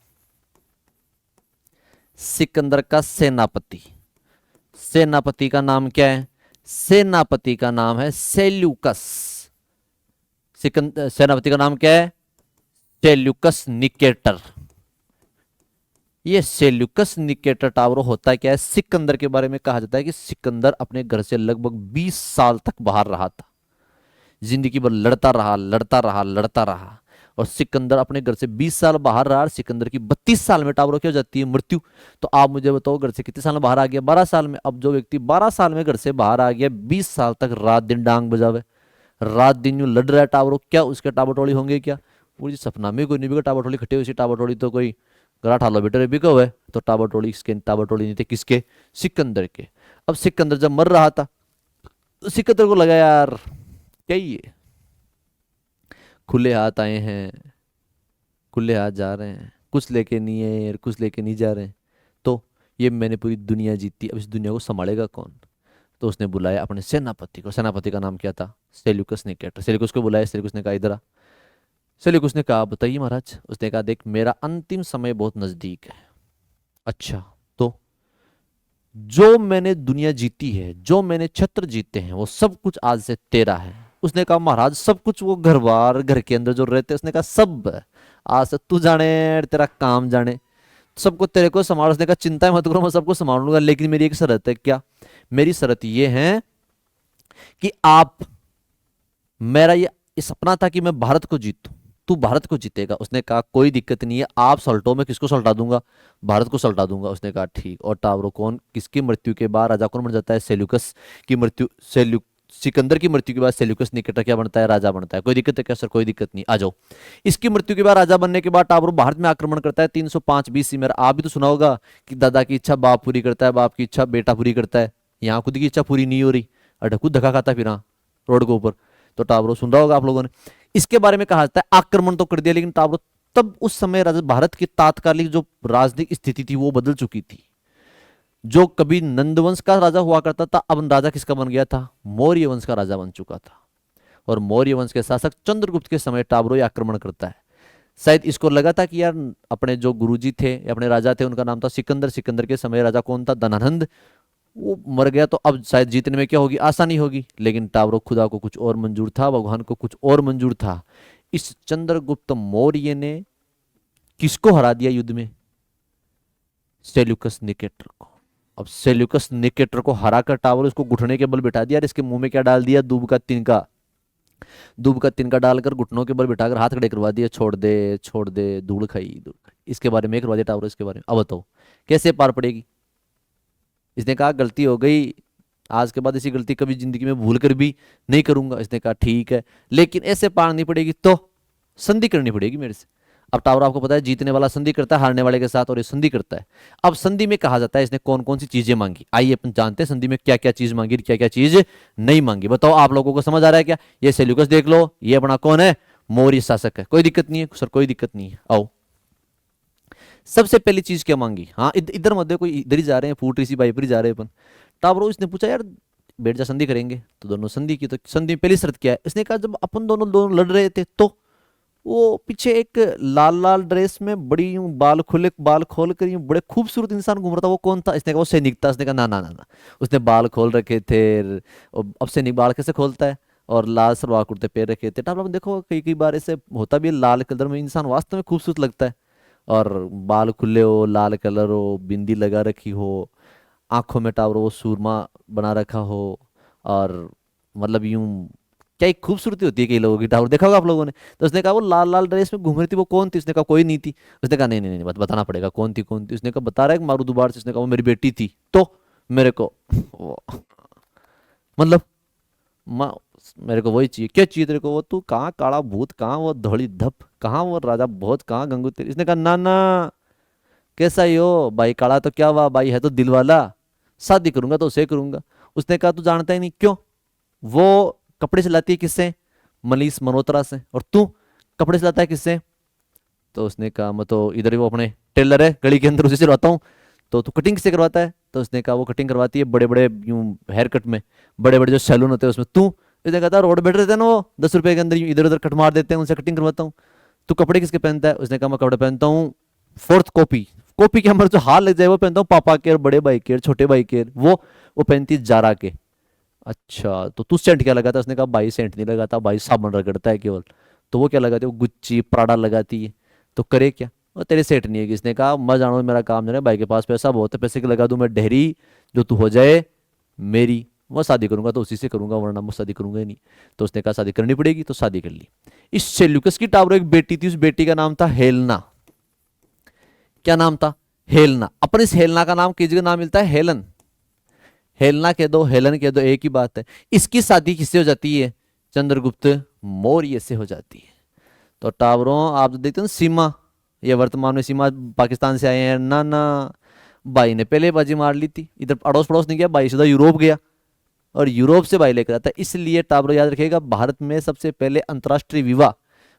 सिकंदर का सेनापति, सेनापति का नाम क्या है? सेनापति का नाम है सेल्यूकस। सेनापति का नाम क्या है? Seleucus Nicator. ये सेल्यूकस निकेटर टावर होता है क्या है? सिकंदर के बारे में कहा जाता है कि सिकंदर अपने घर से लगभग 20 साल तक बाहर रहा था, जिंदगी भर लड़ता रहा लड़ता रहा लड़ता रहा। और सिकंदर अपने घर से 20 साल बाहर रहा, और सिकंदर की 32 साल में टावर क्या हो जाती है? मृत्यु। तो आप मुझे बताओ घर से कितने साल में बाहर आ गया? 12 साल में। अब जो व्यक्ति 12 साल में घर से बाहर आ गया, 20 साल तक रात दिन डांग बजावे, रात दिन यूं लड़ रहा है टावर, क्या उसके टावर होंगे क्या? वो जी सपना में कोई नहीं बिका टावर खट्टे हुई टावर तो कोई गला ठालो बेटे बिका हुआ है। तो टावर इसके टावर नहीं थे, किसके? सिकंदर के। अब सिकंदर जब मर रहा था तो सिकंदर को लगा यार क्या ये खुले हाथ आए हैं, खुले हाथ जा रहे हैं, कुछ लेके नहीं है और कुछ लेके नहीं जा रहे हैं, तो ये मैंने पूरी दुनिया जीती, अब इस दुनिया को संभालेगा कौन? तो उसने बुलाया अपने सेनापति को। सेनापति का नाम क्या था? Seleucus Nicator. सेल्यूकस को बुलाया। सेल्यूकस ने कहा इधर आ। सेल्यूकस ने कहा बताइए महाराज। उसने कहा देख मेरा अंतिम समय बहुत नजदीक है। अच्छा तो जो मैंने दुनिया जीती है, जो मैंने छत्र जीते हैं, वो सब कुछ आज से तेरा है। उसने कहा महाराज सब कुछ? वो घर बार घर के अंदर जो रहते हैं? उसने कहा सब आज से तू जाने, तेरा काम जाने, सबको तेरे को संभाल। उसने कहा चिंता मत करो मैं सबको संभाल लूंगा, लेकिन मेरी एक शर्त है। क्या? मेरी शर्त ये है कि आप, मेरा ये सपना था कि मैं भारत को जीतूं, तू भारत को जीतेगा। उसने कहा कोई दिक्कत नहीं है, आप सल्टो, मैं किसको सल्टा दूंगा? भारत को सल्टा दूंगा। उसने कहा ठीक। और टावरो कौन, किसकी मृत्यु के बाद राजा कौन बन जाता है? सेल्यूकस की मृत्यु, सिकंदर की मृत्यु के बाद सेल्यूकस निकेटर क्या बनता है, राजा बनता है। कोई दिक्कत है क्या सर? कोई दिक्कत नहीं, आ जाओ। इसकी मृत्यु के बाद राजा बनने के बाद टावरो भारत में आक्रमण करता है 305 बीसी में। आप भी तो सुना होगा कि दादा की इच्छा बाप पूरी करता है, बाप की इच्छा बेटा पूरी करता है। यहाँ खुद की इच्छा पूरी नहीं हो रही और खुद धक्का खाता फिर रोड के ऊपर। तो टावरो सुन रहा होगा आप लोगों ने। इसके बारे में कहा जाता है आक्रमण तो कर दिया, लेकिन टावरो तब उस समय भारत की तात्कालिक जो राजनीतिक स्थिति थी वो बदल चुकी थी। जो कभी नंदवंश का राजा हुआ करता था, अब राजा किसका बन गया था? मौर्य वंश का राजा बन चुका था। और मौर्य वंश के शासक चंद्रगुप्त के समय टावरो आक्रमण करता है। शायद इसको लगा था कि यार अपने जो गुरुजी थे, अपने राजा थे, उनका नाम था सिकंदर। सिकंदर के समय राजा कौन था? धनानंद। वो मर गया तो अब शायद जीतने में क्या होगी? आसानी होगी। लेकिन टावरो खुदा को कुछ और मंजूर था, भगवान को कुछ और मंजूर था। इस चंद्रगुप्त मौर्य ने किसको हरा दिया युद्ध में? सेल्यूकस निकेटर को। अब सेल्यूकस निकेटर को हराकर टावर उसको घुटने के बल बिठा दिया। और इसके मुंह में क्या डाल दिया? दूब का तिनका। दूब का तिनका डालकर घुटनों के बल बिठाकर हाथ खड़े करवा दिए, छोड़ दे छोड़ दे, धूल खाई धूल खाई। इसके बारे में करवा दिया टावर। इसके बारे में अब बताओ कैसे पार पड़ेगी? इसने कहा गलती हो गई, आज के बाद ऐसी गलती कभी जिंदगी में भूल कर भी नहीं करूंगा। इसने कहा ठीक है, लेकिन ऐसे पार नहीं पड़ेगी तो संधि करनी पड़ेगी मेरे से। अब टावर आपको पता है जीतने वाला संधि करता है हारने वाले के साथ, और ये संधि करता है। अब संधि में कहा जाता है इसने कौन कौन सी चीजें मांगी। आइए अपन जानते हैं संधि में क्या क्या चीज मांगी, क्या क्या चीज नहीं मांगी। बताओ आप लोगों को समझ आ रहा है क्या? ये सेल्यूकस देख लो, ये अपना कौन है? मौर्य शासक है। कोई दिक्कत नहीं है सर? कोई दिक्कत नहीं है, आओ। सबसे पहली चीज क्या मांगी? हाँ इधर मत कोई इधर ही जा रहे हैं, फूट इसी बाई पर ही जा रहे हैं अपन। टावरो इसने पूछा यार बैठ जा संधि करेंगे, तो दोनों संधि की। तो संधि में पहली शर्त क्या है? इसने कहा जब अपन दोनों लड़ रहे थे तो वो पीछे एक लाल लाल ड्रेस में बड़ी यूं बाल खोल कर यूं बड़े खूबसूरत इंसान घूम रहा था, वो कौन था? इसने कहा वो सैनिक था। इसने कहा ना ना ना ना, उसने बाल खोल रखे थे। और अब सैनिक बाल कैसे खोलता है? और लाल सलवार कुर्ते पहन रखे थे। आप देखो कई कई बार ऐसे होता भी है, लाल कलर में इंसान वास्तव में खूबसूरत लगता है। और बाल खुले हो, लाल कलर हो, बिंदी लगा रखी हो, आंखों में टावर वो सूरमा बना रखा हो, और मतलब यूं क्या एक खूबसूरती होती है कई लोगों की। टावर देखा होगा आप लोगों ने। तो उसने कहा वो लाल लाल ड्रेस में घूम रही थी वो कौन थी? उसने कहा कोई नहीं थी। उसने कहा नहीं नहीं नहीं बताना पड़ेगा कौन थी कौन थी। उसने कहा बता रहा है कि मारू दुबार से। उसने कहा वो मेरी बेटी थी। तो मेरे को मतलब माँ मेरे को वही चाहिए। क्या चाहिए तेरे को? वो तू कहाँ काला भूत, कहाँ वो धौली धप, कहाँ वो राजा बहुत, कहाँ गंगू तेरी। इसने कहा ना ना, कैसा ही हो भाई, काला तो क्या हुआ भाई, है तो दिल वाला, शादी करूंगा तो उसे करूंगा। उसने कहा तू जानता ही नहीं। क्यों? वो कपड़े सिलाती है किससे? मनीष मल्होत्रा से। और तू कपड़े सिलाता है किससे? तो उसने कहा मैं तो इधर ही वो अपने टेलर है गली के अंदर, उसी से सिलवाता हूँ। तो तू कटिंग किससे करवाता है? तो उसने कहा वो कटिंग करवाती है बड़े बड़े यूं हेयर कट में, बड़े बड़े जो सैलून होते हैं उसमें। तू? इसने कहा था रोड बैठ रहते हैं ना वो 10 रुपए के अंदर इधर उधर कट मार देते हैं, उनसे कटिंग करवाता हूँ। तू कपड़े किसके पहनता है? उसने कहा मैं कपड़े पहनता हूँ फोर्थ कॉपी। कॉपी के हमारे जो हाथ लग जाए वो पहनता हूँ पापा के, और बड़े भाई के, और छोटे भाई के। वो पहनती है जारा के। अच्छा तो तू सेंट क्या लगाता है? उसने कहा भाई सेंट नहीं लगाता भाई, साबुन रगड़ता है केवल। तो वो क्या लगाती है? वो गुच्ची प्राडा लगाती है। तो करे क्या? और तेरे सेट नहीं है। किसने कहा मैं जानो मेरा काम जाने, भाई के पास पैसा बहुत है, पैसे के लगा दूं मैं डेहरी, जो तू हो जाए मेरी। मैं शादी करूंगा तो उसी से करूंगा, वरना मैं शादी करूंगा ही नहीं। तो उसने कहा शादी करनी पड़ेगी, तो शादी कर ली। इस सेल्यूकस की टावर एक बेटी थी, उस बेटी का नाम था हेलना। क्या नाम था? हेलना। अपन इस हेलना का नाम किस जगह नाम मिलता है? हेलन। हेलना कह दो, हेलन कह दो, एक ही बात है। इसकी शादी किससे हो जाती है? चंद्रगुप्त मौर्य से हो जाती है। तो टावरों आप देखते हो सीमा, ये वर्तमान में सीमा पाकिस्तान से आए हैं ना ना, भाई ने पहले बाजी मार ली थी। इधर अड़ोस पड़ोस नहीं गया भाई, सीधा यूरोप गया, और यूरोप से भाई लेकर आता है। इसलिए टावरों याद रखिएगा भारत में सबसे पहले अंतर्राष्ट्रीय विवाह,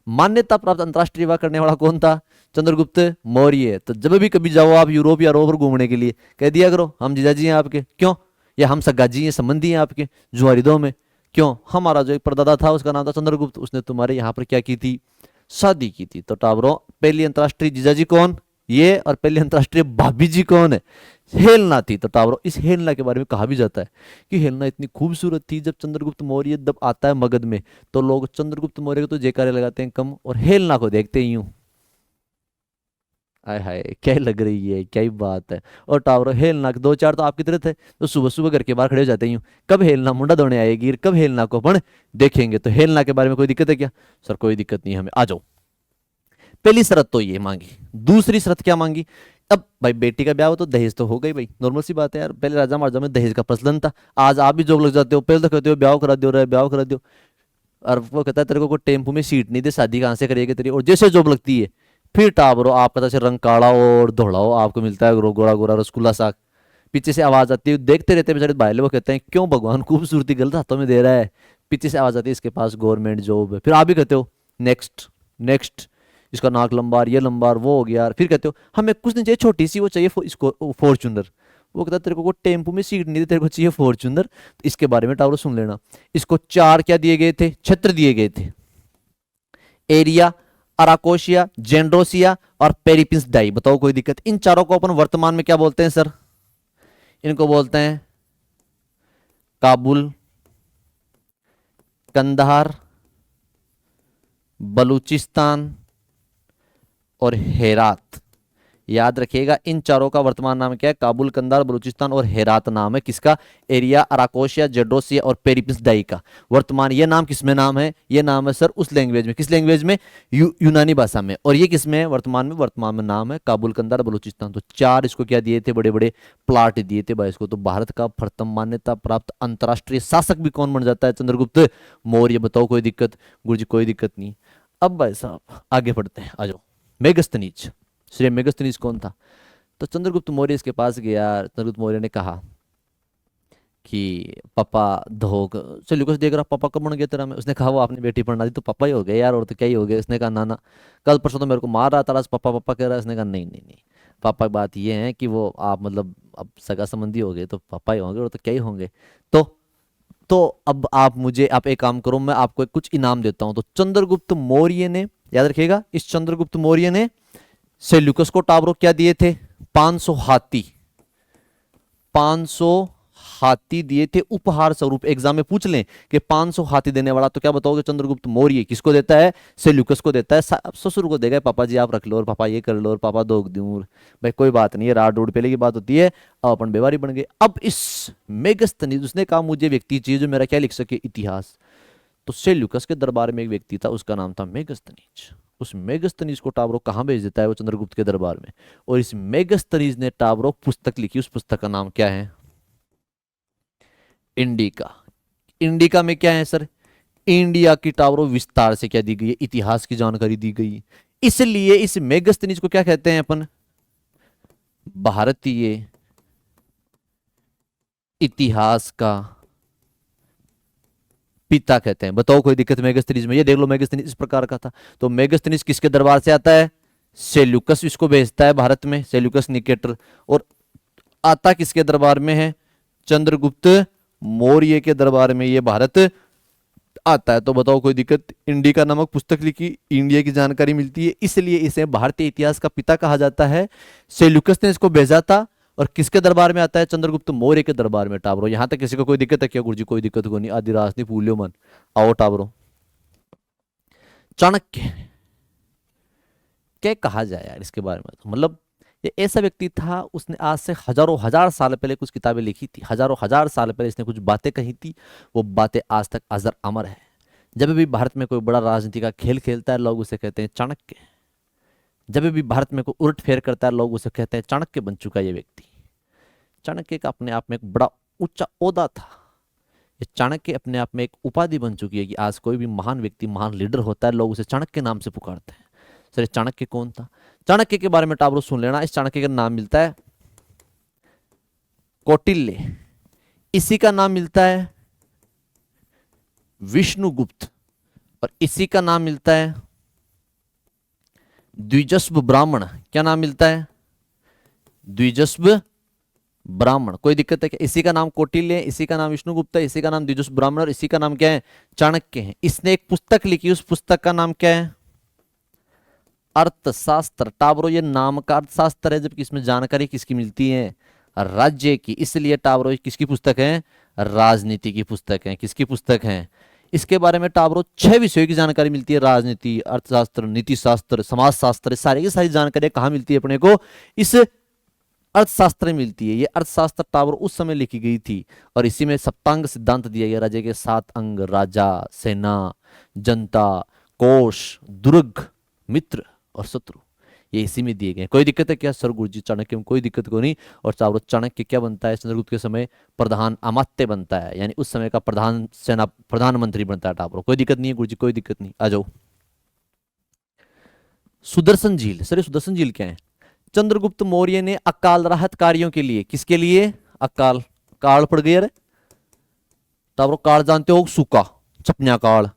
मान्यता प्राप्त अंतर्राष्ट्रीय विवाह करने वाला कौन था? चंद्रगुप्त मौर्य। तो जब भी कभी जाओ आप यूरोप या रोवर घूमने के लिए, कह दिया करो हम जीजाजी हैं आपके। क्यों? या हम सगाजी हैं, संबंधी हैं आपके जुआरिदों में। क्यों? हमारा जो एक परदादा था उसका नाम था चंद्रगुप्त, उसने तुम्हारे यहाँ पर क्या की थी? शादी की थी। तो टावरों पहली अंतर्राष्ट्रीय जीजाजी कौन? ये। और पहली अंतर्राष्ट्रीय भाभी जी कौन है? हेलना थी। तो टावरों इस हेलना के बारे में कहा भी जाता है कि हेलना इतनी खूबसूरत थी, जब चंद्रगुप्त मौर्य जब आता है मगध में, तो लोग चंद्रगुप्त मौर्य को तो जयकारे लगाते हैं कम, और हेलना को देखते ही यूं आय हाय क्या ही लग रही है, क्या ही बात है। और टावर हेलना के दो चार तो आपकी तरह थे, तो सुबह सुबह घर के बाहर खड़े हो जाते ही हूँ, कब हेलना मुंडा धोने आएगी और कब हेलना को अपन देखेंगे। तो हेलना के बारे में कोई दिक्कत है क्या? सर कोई दिक्कत नहीं है हमें, आ जाओ। पहली शर्त तो ये मांगी। दूसरी शर्त क्या मांगी? अब भाई बेटी का ब्याह हो तो दहेज तो हो गई भाई, नॉर्मल सी बात है यार, पहले राजा महाराजा में दहेज का प्रचलन था। आज आप भी जोक लग जाते हो, पहले तो कहते हो ब्याह करा दो रे, ब्याह करा दो। और वो कहता है तेरे को कोई टेम्पो में सीट नहीं दे, शादी कहाँ से करेगी तेरी, और जैसे जॉब लगती है फिर टाबरो आपका जैसे रंग काला हो और धोला हो, आपको मिलता है गोरा गोरा रसगुल्ला साग। पीछे से आवाज आती है, देखते रहते हैं बेचारे भाई लोग, वो कहते हैं क्यों भगवान खूबसूरती गलत हाथों में दे रहा है। पीछे से आवाज आती है इसके पास गवर्नमेंट जॉब है, फिर आप भी कहते हो नेक्स्ट नेक्स्ट, इसका नाक लंबा, ये लंबा, वो हो गया, फिर कहते हो हमें कुछ नहीं चाहिए, छोटी सी वो चाहिए इसको फॉर्च्यूनर। वो कहता है तेरे को टेम्पो में सीट नहीं दी, तेरे को चाहिए फॉर्च्यूनर। तो इसके बारे में टावरो सुन लेना। इसको 4 क्या दिए गए थे, छत्र दिए गए थे। एरिया, अराकोशिया, जेंड्रोसिया और पेरिपिंस डाई। बताओ कोई दिक्कत? इन चारों को अपन वर्तमान में क्या बोलते हैं सर? इनको बोलते हैं काबुल, कंधार, बलूचिस्तान और हेरात। याद रखिएगा इन चारों का वर्तमान नाम क्या है? काबुल, कंधार, बलूचिस्तान और हेरात नाम है किसका? एरिया, अराकोशिया, जेड्रोसिया और पेरिपिस डाई का। वर्तमान ये नाम किसमें नाम है? ये नाम है सर उस लैंग्वेज में। किस लैंग्वेज में? यूनानी भाषा में। और ये किसमें है वर्तमान में? वर्तमान में नाम है काबुल, कंधार, बलूचिस्तान। तो 4 इसको क्या दिए थे? बड़े बड़े प्लाट दिए थे भाई इसको। तो भारत का प्रथम मान्यता प्राप्त अंतरराष्ट्रीय शासक भी कौन बन जाता है? चंद्रगुप्त मौर्य। बताओ कोई दिक्कत? गुरु जी कोई दिक्कत नहीं। अब भाई साहब आगे बढ़ते हैं, आ जाओ। मेगस्थनीज, श्री मेगस्थनीज कौन था? तो चंद्रगुप्त मौर्य इसके पास गया। चंद्रगुप्त मौर्य ने कहा कि पापा धोख सेल्यूकस देख रहा, पापा कब बन गया तेरा? में उसने कहा वो आपने बेटी पढ़ना दी तो पापा ही हो गए यार, और तो क्या ही हो गया। उसने कहा ना ना, कल परसों तो मेरे को मार रहा था, आज पापा पापा कह रहा है। उसने कहा नहीं नहीं नहीं पापा, की बात ये है कि वो आप मतलब अब सगा संबंधी हो गए तो पापा ही होंगे, और तो क्या ही होंगे। तो तो अब आप एक काम करो, मैं आपको कुछ इनाम देता हूं। तो चंद्रगुप्त मौर्य ने, याद रखिएगा, इस चंद्रगुप्त मौर्य ने सेल्यूकस को टावरो क्या दिए थे? 500 हाथी। 500 हाथी दिए थे उपहार स्वरूप। एग्जाम में पूछ लें कि 500 हाथी देने वाला, तो क्या बताओगे? चंद्रगुप्त मौर्य। किसको देता है? सेल्यूकस को देता है। ससुर को देगा, पापा जी आप रख लो, और पापा ये कर लो, और पापा दो दूं। भाई कोई बात नहीं है, राड रोड पहले की बात होती है। अब अपन बेवारी बन गए। अब इस मेगस्थनीज, उसने कहा मुझे व्यक्ति चाहिए जो मेरा क्या लिख सके? इतिहास। तो सेल्यूकस के दरबार में एक व्यक्ति था, उसका नाम था मेगस्थनीज। उस मेगस्थनीज को टावरो कहां भेज देता है? वो चंद्रगुप्त के दरबार में। और इस मेगस्थनीज ने टावरो पुस्तक लिखी। उस पुस्तक का नाम क्या है? इंडिका। इंडिका में क्या है सर? इंडिया की टावरो विस्तार से क्या दी गई है? इतिहास की जानकारी दी गई है। इसलिए इस मेगस्थनीज को क्या कहते हैं अपन? भारतीय इतिहास का पिता कहते हैं। बताओ कोई दिक्कत मेगस्थनीज में? ये देख लो मेगस्थनीज इस प्रकार का था। तो मेगस्थनीज किसके दरबार से आता है? सेल्यूकस इसको भेजता है भारत में, सेल्यूकस निकेटर। और आता किसके दरबार में है? चंद्रगुप्त मौर्य के दरबार में ये भारत आता है। तो बताओ कोई दिक्कत? इंडिका नामक पुस्तक लिखी, इंडिया की जानकारी मिलती है, इसलिए इसे भारतीय इतिहास का पिता कहा जाता है। सेल्यूकस ने इसको भेजा था, और किसके दरबार में आता है? चंद्रगुप्त मौर्य के दरबार में। टावरो यहां तक किसी को कोई दिक्कत है क्या? गुरुजी कोई दिक्कत को नहीं, आदि रास नहीं फूलियो मन। आओ टावरो। चाणक्य क्या कहा जाए यार इसके बारे में? तो मतलब ये ऐसा व्यक्ति था, उसने आज से हजारों हजार साल पहले कुछ किताबें लिखी थी। हजारों हजार साल पहले इसने कुछ बातें कही थी। वो बातें आज तक अजर अमर है। जब भी भारत में कोई बड़ा राजनीति का खेल खेलता है, लोग उसे कहते हैं चाणक्य। जब भी भारत में कोई उलट फेर करता है, लोग उसे कहते हैं चाणक्य बन चुका है ये व्यक्ति। चाणक्य का अपने आप में एक बड़ा ऊंचा ओहदा था। ये चाणक्य अपने आप में एक उपाधि बन चुकी है कि आज कोई भी महान व्यक्ति, महान लीडर होता है, लोग उसे चाणक्य नाम से पुकारते हैं। सर चाणक्य कौन था? चाणक्य के बारे में टावरो सुन लेना। इस चाणक्य का नाम मिलता है कौटिल्य। इसी का नाम मिलता है विष्णुगुप्त। और इसी का नाम मिलता है द्विजस्व ब्राह्मण। क्या नाम मिलता है? द्विजस्व ब्राह्मण। कोई दिक्कत है क्या? इसी का नाम कौटिल्य है, इसी का नाम विष्णुगुप्त है, इसी का नाम द्विजस्व ब्राह्मण, और इसी का नाम क्या है? चाणक्य है। इसने एक पुस्तक लिखी, उस पुस्तक का नाम क्या है? अर्थशास्त्र। टावरो ये नाम का अर्थशास्त्र है, जबकि इसमें जानकारी किसकी मिलती है? राज्य की। इसलिए टावरो किसकी पुस्तक है? राजनीति की पुस्तक है। किसकी पुस्तक है? इसके बारे में टावरो 6 विषयों की जानकारी मिलती है। राजनीति, अर्थशास्त्र, नीति शास्त्र, समाजशास्त्र, सारी की सारी जानकारी कहाँ मिलती है अपने को? इस अर्थशास्त्र में मिलती है। ये अर्थशास्त्र टावरो उस समय लिखी गई थी, और इसी में सप्तांग सिद्धांत दिया गया। राज्य के 7 अंग: राजा, सेना, जनता, कोष, दुर्ग, मित्र और शत्रु। ये इसी में दिए गए हैं। कोई दिक्कत है क्या? सर गुरुजी चाणक्य में कोई दिक्कत को नहीं। और चावरो चाणक्य क्या बनता है चंद्रगुप्त के समय? प्रधान अमात्य बनता है, यानी उस समय का प्रधानमंत्री बनता है टावरो। कोई दिक्कत नहीं है गुरुजी, कोई दिक्कत नहीं, आ जाओ। सुदर्शन झील, सर ये सुदर्शन झील क्या है? चंद्रगुप्त मौर्य ने अकाल राहत कार्यों के लिए, किसके लिए? अकाल, काल पड़ गई। अरे टावरो काल जानते हो? सूखा छपनिया काल।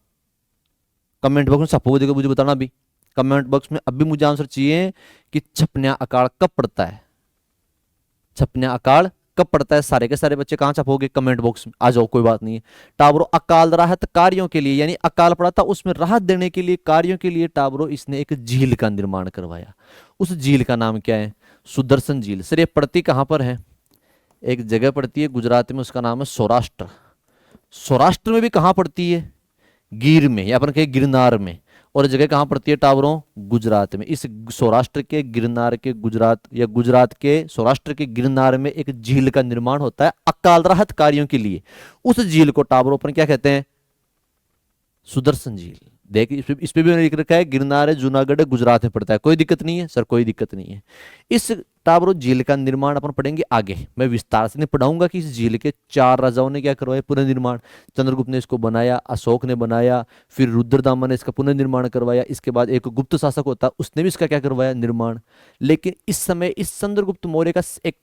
कमेंट बॉक्स में छपो देखो, मुझे बताना अभी कमेंट बॉक्स में, अभी मुझे आंसर चाहिए कि छपनिया अकाल कब पड़ता है? छपनिया अकाल कब पड़ता है? सारे के सारे बच्चे कहां छपोगे? कमेंट बॉक्स में आ जाओ, कोई बात नहीं है। टाबरो अकाल राहत कार्यों के लिए, यानी अकाल पड़ा था उसमें राहत देने के लिए, कार्यों के लिए टाबरो इसने एक झील का निर्माण करवाया। उस झील का नाम क्या है? सुदर्शन झील। सर ये पड़ती कहां पर है? एक जगह पड़ती है गुजरात में, उसका नाम है सौराष्ट्र। सौराष्ट्र में भी कहां पड़ती है? गिर में, या अपन कहे गिरनार में। और जगह कहां पड़ती है टावरों? गुजरात में। इस सौराष्ट्र के गिरनार के गुजरात, या गुजरात के सौराष्ट्र के गिरनार में एक झील का निर्माण होता है अकाल राहत कार्यों के लिए। उस झील को टावरों पर क्या कहते हैं? सुदर्शन झील। देख इस पे भी लिख रखा है गिरनार है, जूनागढ़ है, गुजरात में पड़ता है। कोई दिक्कत नहीं है सर, कोई दिक्कत नहीं है। इस टावरो झील का निर्माण अपन पढ़ेंगे आगे, मैं विस्तार से नहीं पढ़ाऊंगा कि इस झील के 4 राजाओं ने क्या करवाया पुनर्निर्माण। चंद्रगुप्त ने इसको बनाया, अशोक ने बनाया, फिर रुद्रदामन ने इसका पुनर्निर्माण करवाया, इसके बाद एक गुप्त शासक होता उसने भी इसका क्या करवाया? निर्माण। लेकिन इस समय इस चंद्रगुप्त मौर्य का एक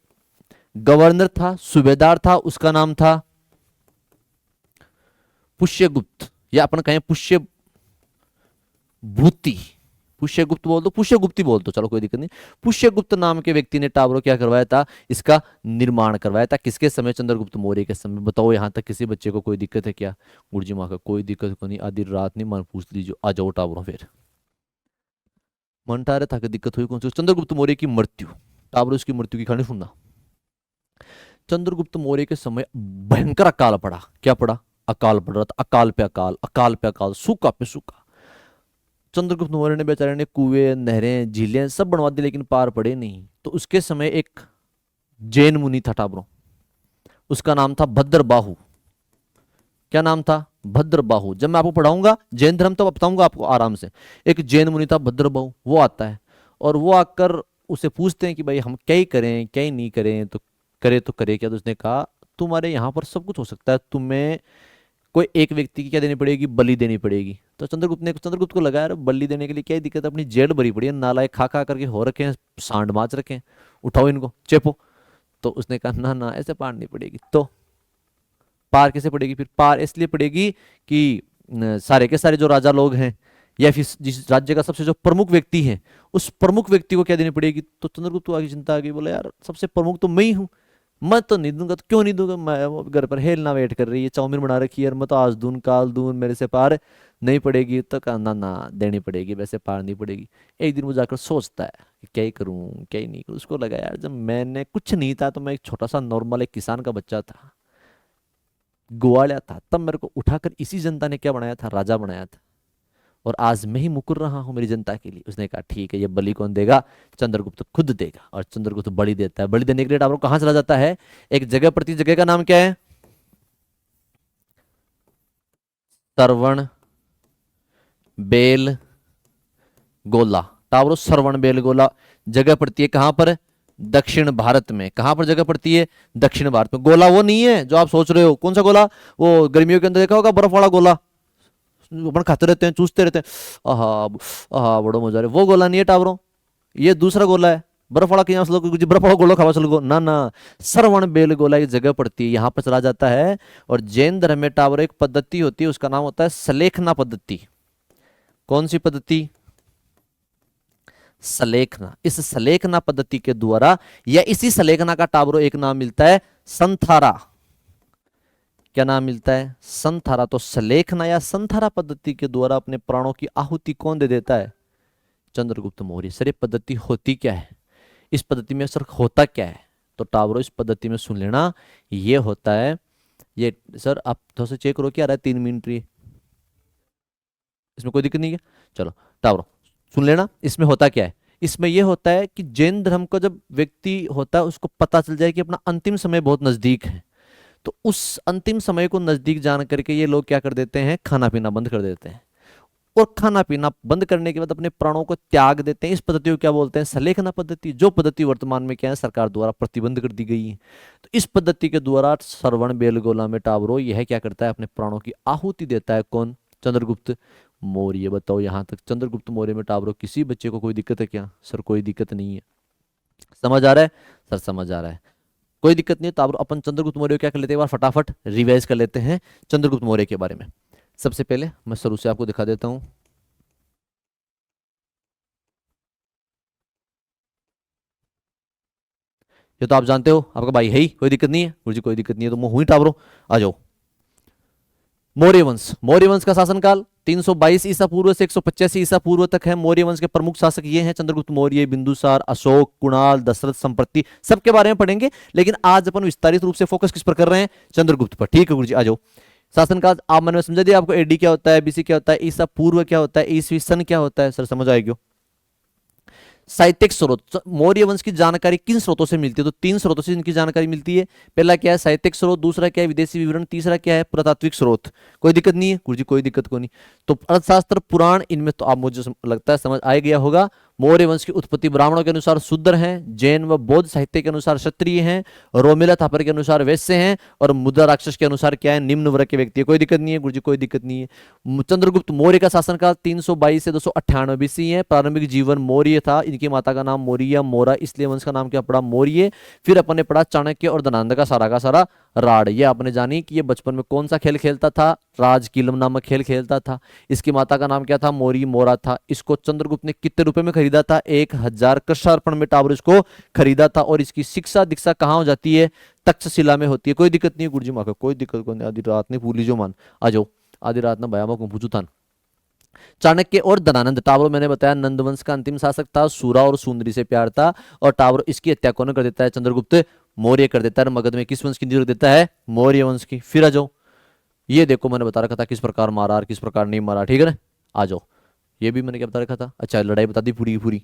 गवर्नर था, सूबेदार था, उसका नाम था पुष्यगुप्त, या अपन कहें पुष्य भूति। पुष्यगुप्त बोल दो, पुष्यगुप्ती बोल दो, चलो कोई दिक्कत नहीं। पुष्यगुप्त नाम के व्यक्ति ने टावरो क्या करवाया था? इसका निर्माण करवाया था। किसके समय? चंद्रगुप्त मौर्य के समय। बताओ यहां तक किसी बच्चे को कोई दिक्कत है क्या? गुरुजी माँ का कोई दिक्कत को नहीं, आधी रात नहीं मन पूछ लीजिए, आ जाओ टावरो। फिर मन टारे था कि दिक्कत हुई कौन सी? चंद्रगुप्त मौर्य की मृत्यु। टावरो इसकी मृत्यु की कहानी सुनना। चंद्रगुप्त मौर्य के समय भयंकर अकाल पड़ा। क्या पड़ा? अकाल पड़ रहा था। अकाल पे अकाल, अकाल पे अकाल, सूखा पे सूखा। चंद्रगुप्त मौर्य ने बेचारे ने कुएं, नहरें, झीलें सब बनवा दी, लेकिन पार पड़े नहीं। तो उसके समय एक जैन मुनि था टाबरो, उसका नाम था भद्रबाहु। क्या नाम था? भद्रबाहु। जब मैं आपको पढ़ाऊंगा जैन धर्म तो बताऊंगा आपको आराम से। एक जैन मुनि था भद्रबाहु, वो आता है और वो आकर उसे पूछते हैं कि भाई हम क्या ही करें, क्या ही नहीं करें, तो करे क्या? तो उसने कहा तुम्हारे यहाँ पर सब कुछ हो सकता है, तुम्हें कोई एक व्यक्ति की क्या देनी पड़ेगी? बलि देनी पड़ेगी। तो चंद्रगुप्त को लगा यार बलि देने के लिए क्या ही दिक्कत है, अपनी जेल भरी पड़ी है, नालायक खा खा करके हो रखे हैं, सांड माच रखे हैं, उठाओ इनको चेपो। तो उसने कहा ना ना ऐसे पार नहीं पड़ेगी। तो पार कैसे पड़ेगी? फिर पार इसलिए पड़ेगी कि सारे के सारे जो राजा लोग हैं, या फिर जिस राज्य का सबसे जो प्रमुख व्यक्ति है, उस प्रमुख व्यक्ति को क्या देनी पड़ेगी। तो चंद्रगुप्त को आगे चिंता आ गई, बोला यार सबसे प्रमुख तो मैं ही हूँ, मैं तो नहीं दूंगा। तो क्यों नहीं दूंगा? मैं वो घर पर हेलना वेट कर रही है, चाउमीन बना रखी है, और मैं तो आज दून काल दून, मेरे से पार नहीं पड़ेगी। तो कहा ना ना देनी पड़ेगी, वैसे पार नहीं पड़ेगी। एक दिन वो जाकर सोचता है कि क्या ही करूं, क्या ही नहीं करूं। उसको लगा यार जब मैंने कुछ नहीं था, तो मैं एक छोटा सा नॉर्मल एक किसान का बच्चा था, ग्वालिया था, तब मेरे को उठाकर इसी जनता ने क्या बनाया था? राजा बनाया था। और आज मैं ही मुकुर रहा हूं मेरी जनता के लिए। उसने कहा ठीक है, ये बलि कौन देगा? चंद्रगुप्त खुद देगा। और चंद्रगुप्त बलि देता है। बलि देने के लिए टावर कहां चला जाता है? एक जगह प्रति, जगह का नाम क्या है? सरवण बेल गोला। टावरो सरवण बेल गोला जगह पड़ती है कहां पर? दक्षिण भारत में। कहां पर जगह पड़ती है? दक्षिण भारत में। गोला वो नहीं है जो आप सोच रहे हो। कौन सा गोला? वो गर्मियों के अंदर देखा होगा बर्फ वाला गोला, अपन खाते रहते हैं, चूसते रहते हैं, आहा आहा बड़ो मजा आ रहा है। वो गोला नहीं है टावरों, ये दूसरा गोला है। बर्फ वाला कहीं कुछ बर्फ वाला गोला खावा चलो ना ना। श्रवण बेल गोला की जगह पड़ती है, यहाँ पर चला जाता है। और जैन धर्म में टावर एक पद्धति होती है, उसका नाम होता है सलेखना पद्धति। कौन सी पद्धति? सलेखना। इस सलेखना पद्धति के द्वारा, या इसी सलेखना का टावरों एक नाम मिलता है संथारा। क्या नाम मिलता है? संथारा। तो सलेखना या संथारा पद्धति के द्वारा अपने प्राणों की आहुति कौन दे देता है? चंद्रगुप्त मौर्य। सर ये पद्धति होती क्या है? इस पद्धति में सर होता क्या है? तो टावरो इस पद्धति में सुन लेना, ये होता है, ये सर आप थोड़ा सा चेक करो क्या आ रहा है 3 मिनट, इसमें कोई दिक्कत नहीं है। चलो टावरो सुन लेना, इसमें होता क्या है? इसमें यह होता है कि जैन धर्म का जब व्यक्ति होता है, उसको पता चल जाए कि अपना अंतिम समय बहुत नजदीक है, तो उस अंतिम समय को नजदीक जान करके ये लोग क्या कर देते हैं? खाना पीना बंद कर देते हैं। और खाना पीना बंद करने के बाद अपने प्राणों को त्याग देते हैं। इस पद्धति को क्या बोलते हैं? सलेखना पद्धति, जो पद्धति वर्तमान में क्या है, सरकार द्वारा प्रतिबंध कर दी गई है। तो इस पद्धति के द्वारा श्रवण बेलगोला में टावरो यह क्या करता है? अपने प्राणों की आहुति देता है। कौन? चंद्रगुप्त मौर्य। बताओ यहाँ तक चंद्रगुप्त मौर्य में टावरो किसी बच्चे को कोई दिक्कत है क्या? सर कोई दिक्कत नहीं है। समझ आ रहा है? सर समझ आ रहा है, कोई दिक्कत नहीं है। तो अपन चंद्रगुप्त मौर्य को क्या कर लेते हैं, एक बार फटाफट रिवाइज कर लेते हैं चंद्रगुप्त मौर्य के बारे में। सबसे पहले मैं शुरू से आपको दिखा देता हूं। ये तो आप जानते हो, आपका भाई है ही, कोई दिक्कत नहीं है। गुरु जी कोई दिक्कत नहीं है तो मैं हुई टावरो, आ जाओ। मौर्य वंश, मौर्य वंश का शासनकाल 322 ईसा पूर्व से 185 ईसा पूर्व तक है। मौर्य वंश के प्रमुख शासक ये हैं, चंद्रगुप्त मौर्य, बिंदुसार, अशोक, कुणाल, दशरथ, संप्रति, सबके बारे में पढ़ेंगे। लेकिन आज अपन विस्तारित रूप से फोकस किस पर कर रहे हैं? चंद्रगुप्त पर। ठीक है गुरु जी, आ जाओ। शासनकाल आप मैंने समझा दिया आपको। एडी क्या होता है, बीसी क्या होता है, ईसा पूर्व क्या होता है, ईसवी सन क्या होता है, सर समझ आएगी। साहित्यिक स्रोत, मौर्य वंश की जानकारी किन स्रोतों से मिलती है? तो तीन स्रोतों से इनकी जानकारी मिलती है। पहला क्या है? साहित्यिक स्रोत, दूसरा क्या है? विदेशी विवरण, तीसरा क्या है? पुरातात्विक स्रोत। कोई दिक्कत नहीं है गुरु जी, कोई दिक्कत को नहीं। तो अर्थशास्त्र, पुराण, इनमें तो आप मुझे लगता है समझ आ गया होगा। मौर्य वंश की उत्पत्ति ब्राह्मणों के अनुसार शूद्र हैं, जैन व बौद्ध साहित्य के अनुसार क्षत्रिय हैं, रोमिला थापर के अनुसार वैश्य हैं, और मुद्रा राक्षस के अनुसार क्या है? निम्न वर्ग के व्यक्ति है। कोई दिक्कत नहीं है गुरु जी, कोई दिक्कत नहीं है। चंद्रगुप्त मौर्य का शासनकाल 322 से 298 बीसी है। प्रारंभिक जीवन मौर्य था। इनकी माता का नाम मौर्य, मोरा, इसलिए वंश का नाम क्या पड़ा? मौर्य। फिर अपन ने पढ़ा चाणक्य और धनानंद का सारा राड। ये आपने जानी कि ये बचपन में कौन सा खेल खेलता था? राजकीलम नामक खेल खेलता था। इसकी माता का नाम क्या था? मौरी, मोरा था। इसको चंद्रगुप्त ने कितने रुपए में खरीदा था? 1000 कृष्णार्पण में टावर इसको खरीदा था। और इसकी शिक्षा दीक्षा कहाँ हो जाती है? तक्षशिला में होती है। कोई दिक्कत नहीं है गुरुजी, माँ का कोई दिक्कत को नहीं। आधी रात नहीं भूली जो मान, आ जाओ। आधी रात ना भयामा को पूछू था। चाणक्य और धनानंद, टावर मैंने बताया नंदवंश का अंतिम शासक था। सूरा और सुंदरी से प्यार था। और टावर इसकी हत्या कौन कर देता है? चंद्रगुप्त मौर्य कर देता है। मगध में किस वंश की नींव रख देता है? मौर्य वंश की। फिर आ जाओ, ये देखो मैंने बता रखा था किस प्रकार मारा और किस प्रकार नहीं मारा, ठीक है ना। आ जाओ, ये भी मैंने क्या बता रखा था। अच्छा, लड़ाई बता दी पूरी की पूरी।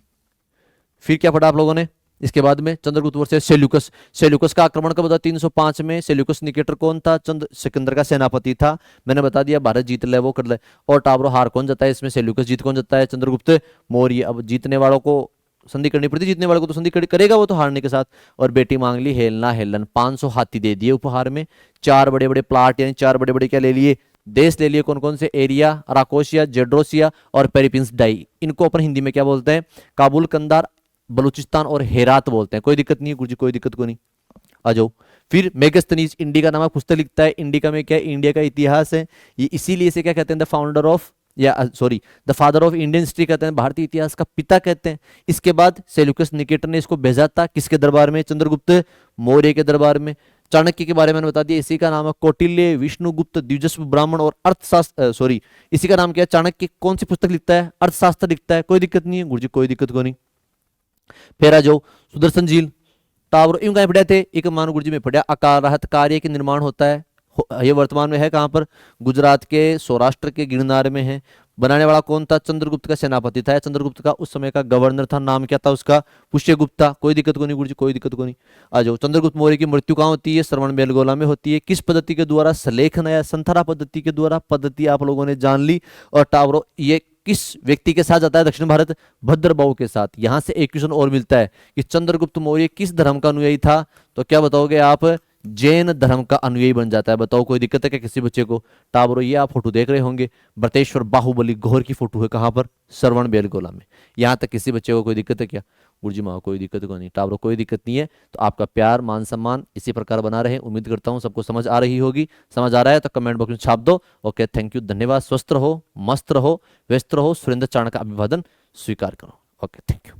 फिर क्या पढ़ा आप लोगों ने इसके बाद में? Chandragupta versus Seleucus. सेल्यूकस का आक्रमण कब था? 305 में। सेल्यूकस निकेटर कौन था? चंद्र सिकंदर का सेनापति था। मैंने बता दिया भारत जीत ले वो कर ले। और टावरो हार कौन जाता है इसमें? सेल्यूकस। जीत कौन जाता है? चंद्रगुप्त मौर्य। अब जीतने वालों को संधि करनी पड़ती, जीतने वाले को तो संधि करेगा वो तो हारने के साथ। और बेटी मांग ली हेलना हेलन, 500 हाथी दे दिए उपहार में। 4 बड़े बड़े प्लाट यानी 4 बड़े बड़े क्या ले लिए? देश ले लिए। कौन कौन से? एरिया, राकोशिया, जेड्रोसिया और पेरिपिंस डाई। इनको अपन हिंदी में क्या बोलते हैं? काबुल, कंदार, बलूचिस्तान और हेरात बोलते हैं। कोई दिक्कत नहीं है गुरुजी, कोई दिक्कत को नहीं। आ जाओ। फिर मेगस्थनीज इंडिका नामक पुस्तक लिखता है। इंडिका में क्या है? इंडिया का इतिहास है ये, इसीलिए इसे क्या कहते हैं? द फाउंडर ऑफ, या sorry, the father of Indian history कहते हैं, भारतीय इतिहास का पिता कहते हैं। इसके बाद सेल्यूकस निकेटर ने इसको भेजा था किसके दरबार में? चंद्रगुप्त मौर्य के दरबार में। चाणक्य के बारे में मैंने बता दिया, इसी का नाम है कौटिल्य, विष्णुगुप्त, द्विजस्व ब्राह्मण और अर्थशास्त्र, सॉरी इसी का नाम क्या है? चाणक्य कौन सी पुस्तक लिखता है? अर्थशास्त्र लिखता है। कोई दिक्कत नहीं है गुरुजी, कोई दिक्कत को नहीं। फिर आ जाओ, सुदर्शन झील टावर यूं कहीं पढ़े थे? एक मान गुरुजी में पढ़ा, अकाल राहत कार्य के निर्माण होता है। ये वर्तमान में है कहां पर? गुजरात के सौराष्ट्र के गिरनार में है। बनाने वाला कौन था? चंद्रगुप्त का सेनापति था। चंद्रगुप्त का उस समय का गवर्नर था, नाम क्या था उसका? पुष्यगुप्त था। कोई दिक्कत को नहीं गुरुजी, कोई दिक्कत को नहीं। आ जाओ। चंद्रगुप्त मौर्य की मृत्यु कहां होती है? श्रवण बेलगोला में होती है। किस पद्धति के द्वारा? सलेखन या संथरा पद्धति के द्वारा। पद्धति आप लोगों ने जान ली। और टावरो ये किस व्यक्ति के साथ जाता है? दक्षिण भारत, भद्रबाहु के साथ। यहां से एक क्वेश्चन और मिलता है कि चंद्रगुप्त मौर्य किस धर्म का अनुयायी था? तो क्या बताओगे आप? जैन धर्म का अनुयायी बन जाता है। बताओ कोई दिक्कत है क्या किसी बच्चे को? टावरो ये आप फोटो देख रहे होंगे, बृहतेश्वर बाहुबली घोर की फोटो है। कहां पर? श्रवण बेलगोला में। यहां तक किसी बच्चे को कोई दिक्कत है क्या? गुरुजी माँ कोई दिक्कत को नहीं। टावरो कोई दिक्कत नहीं है। तो आपका प्यार मान सम्मान इसी प्रकार बना रहे। उम्मीद करता हूं सबको समझ आ रही होगी। समझ आ रहा है तो कमेंट बॉक्स में छाप दो। ओके, थैंक यू, धन्यवाद। स्वस्थ रहो, मस्त रहो, व्यस्त रहो। सुरेंद्र चाणक्य का अभिवादन स्वीकार करो। Okay, thank you.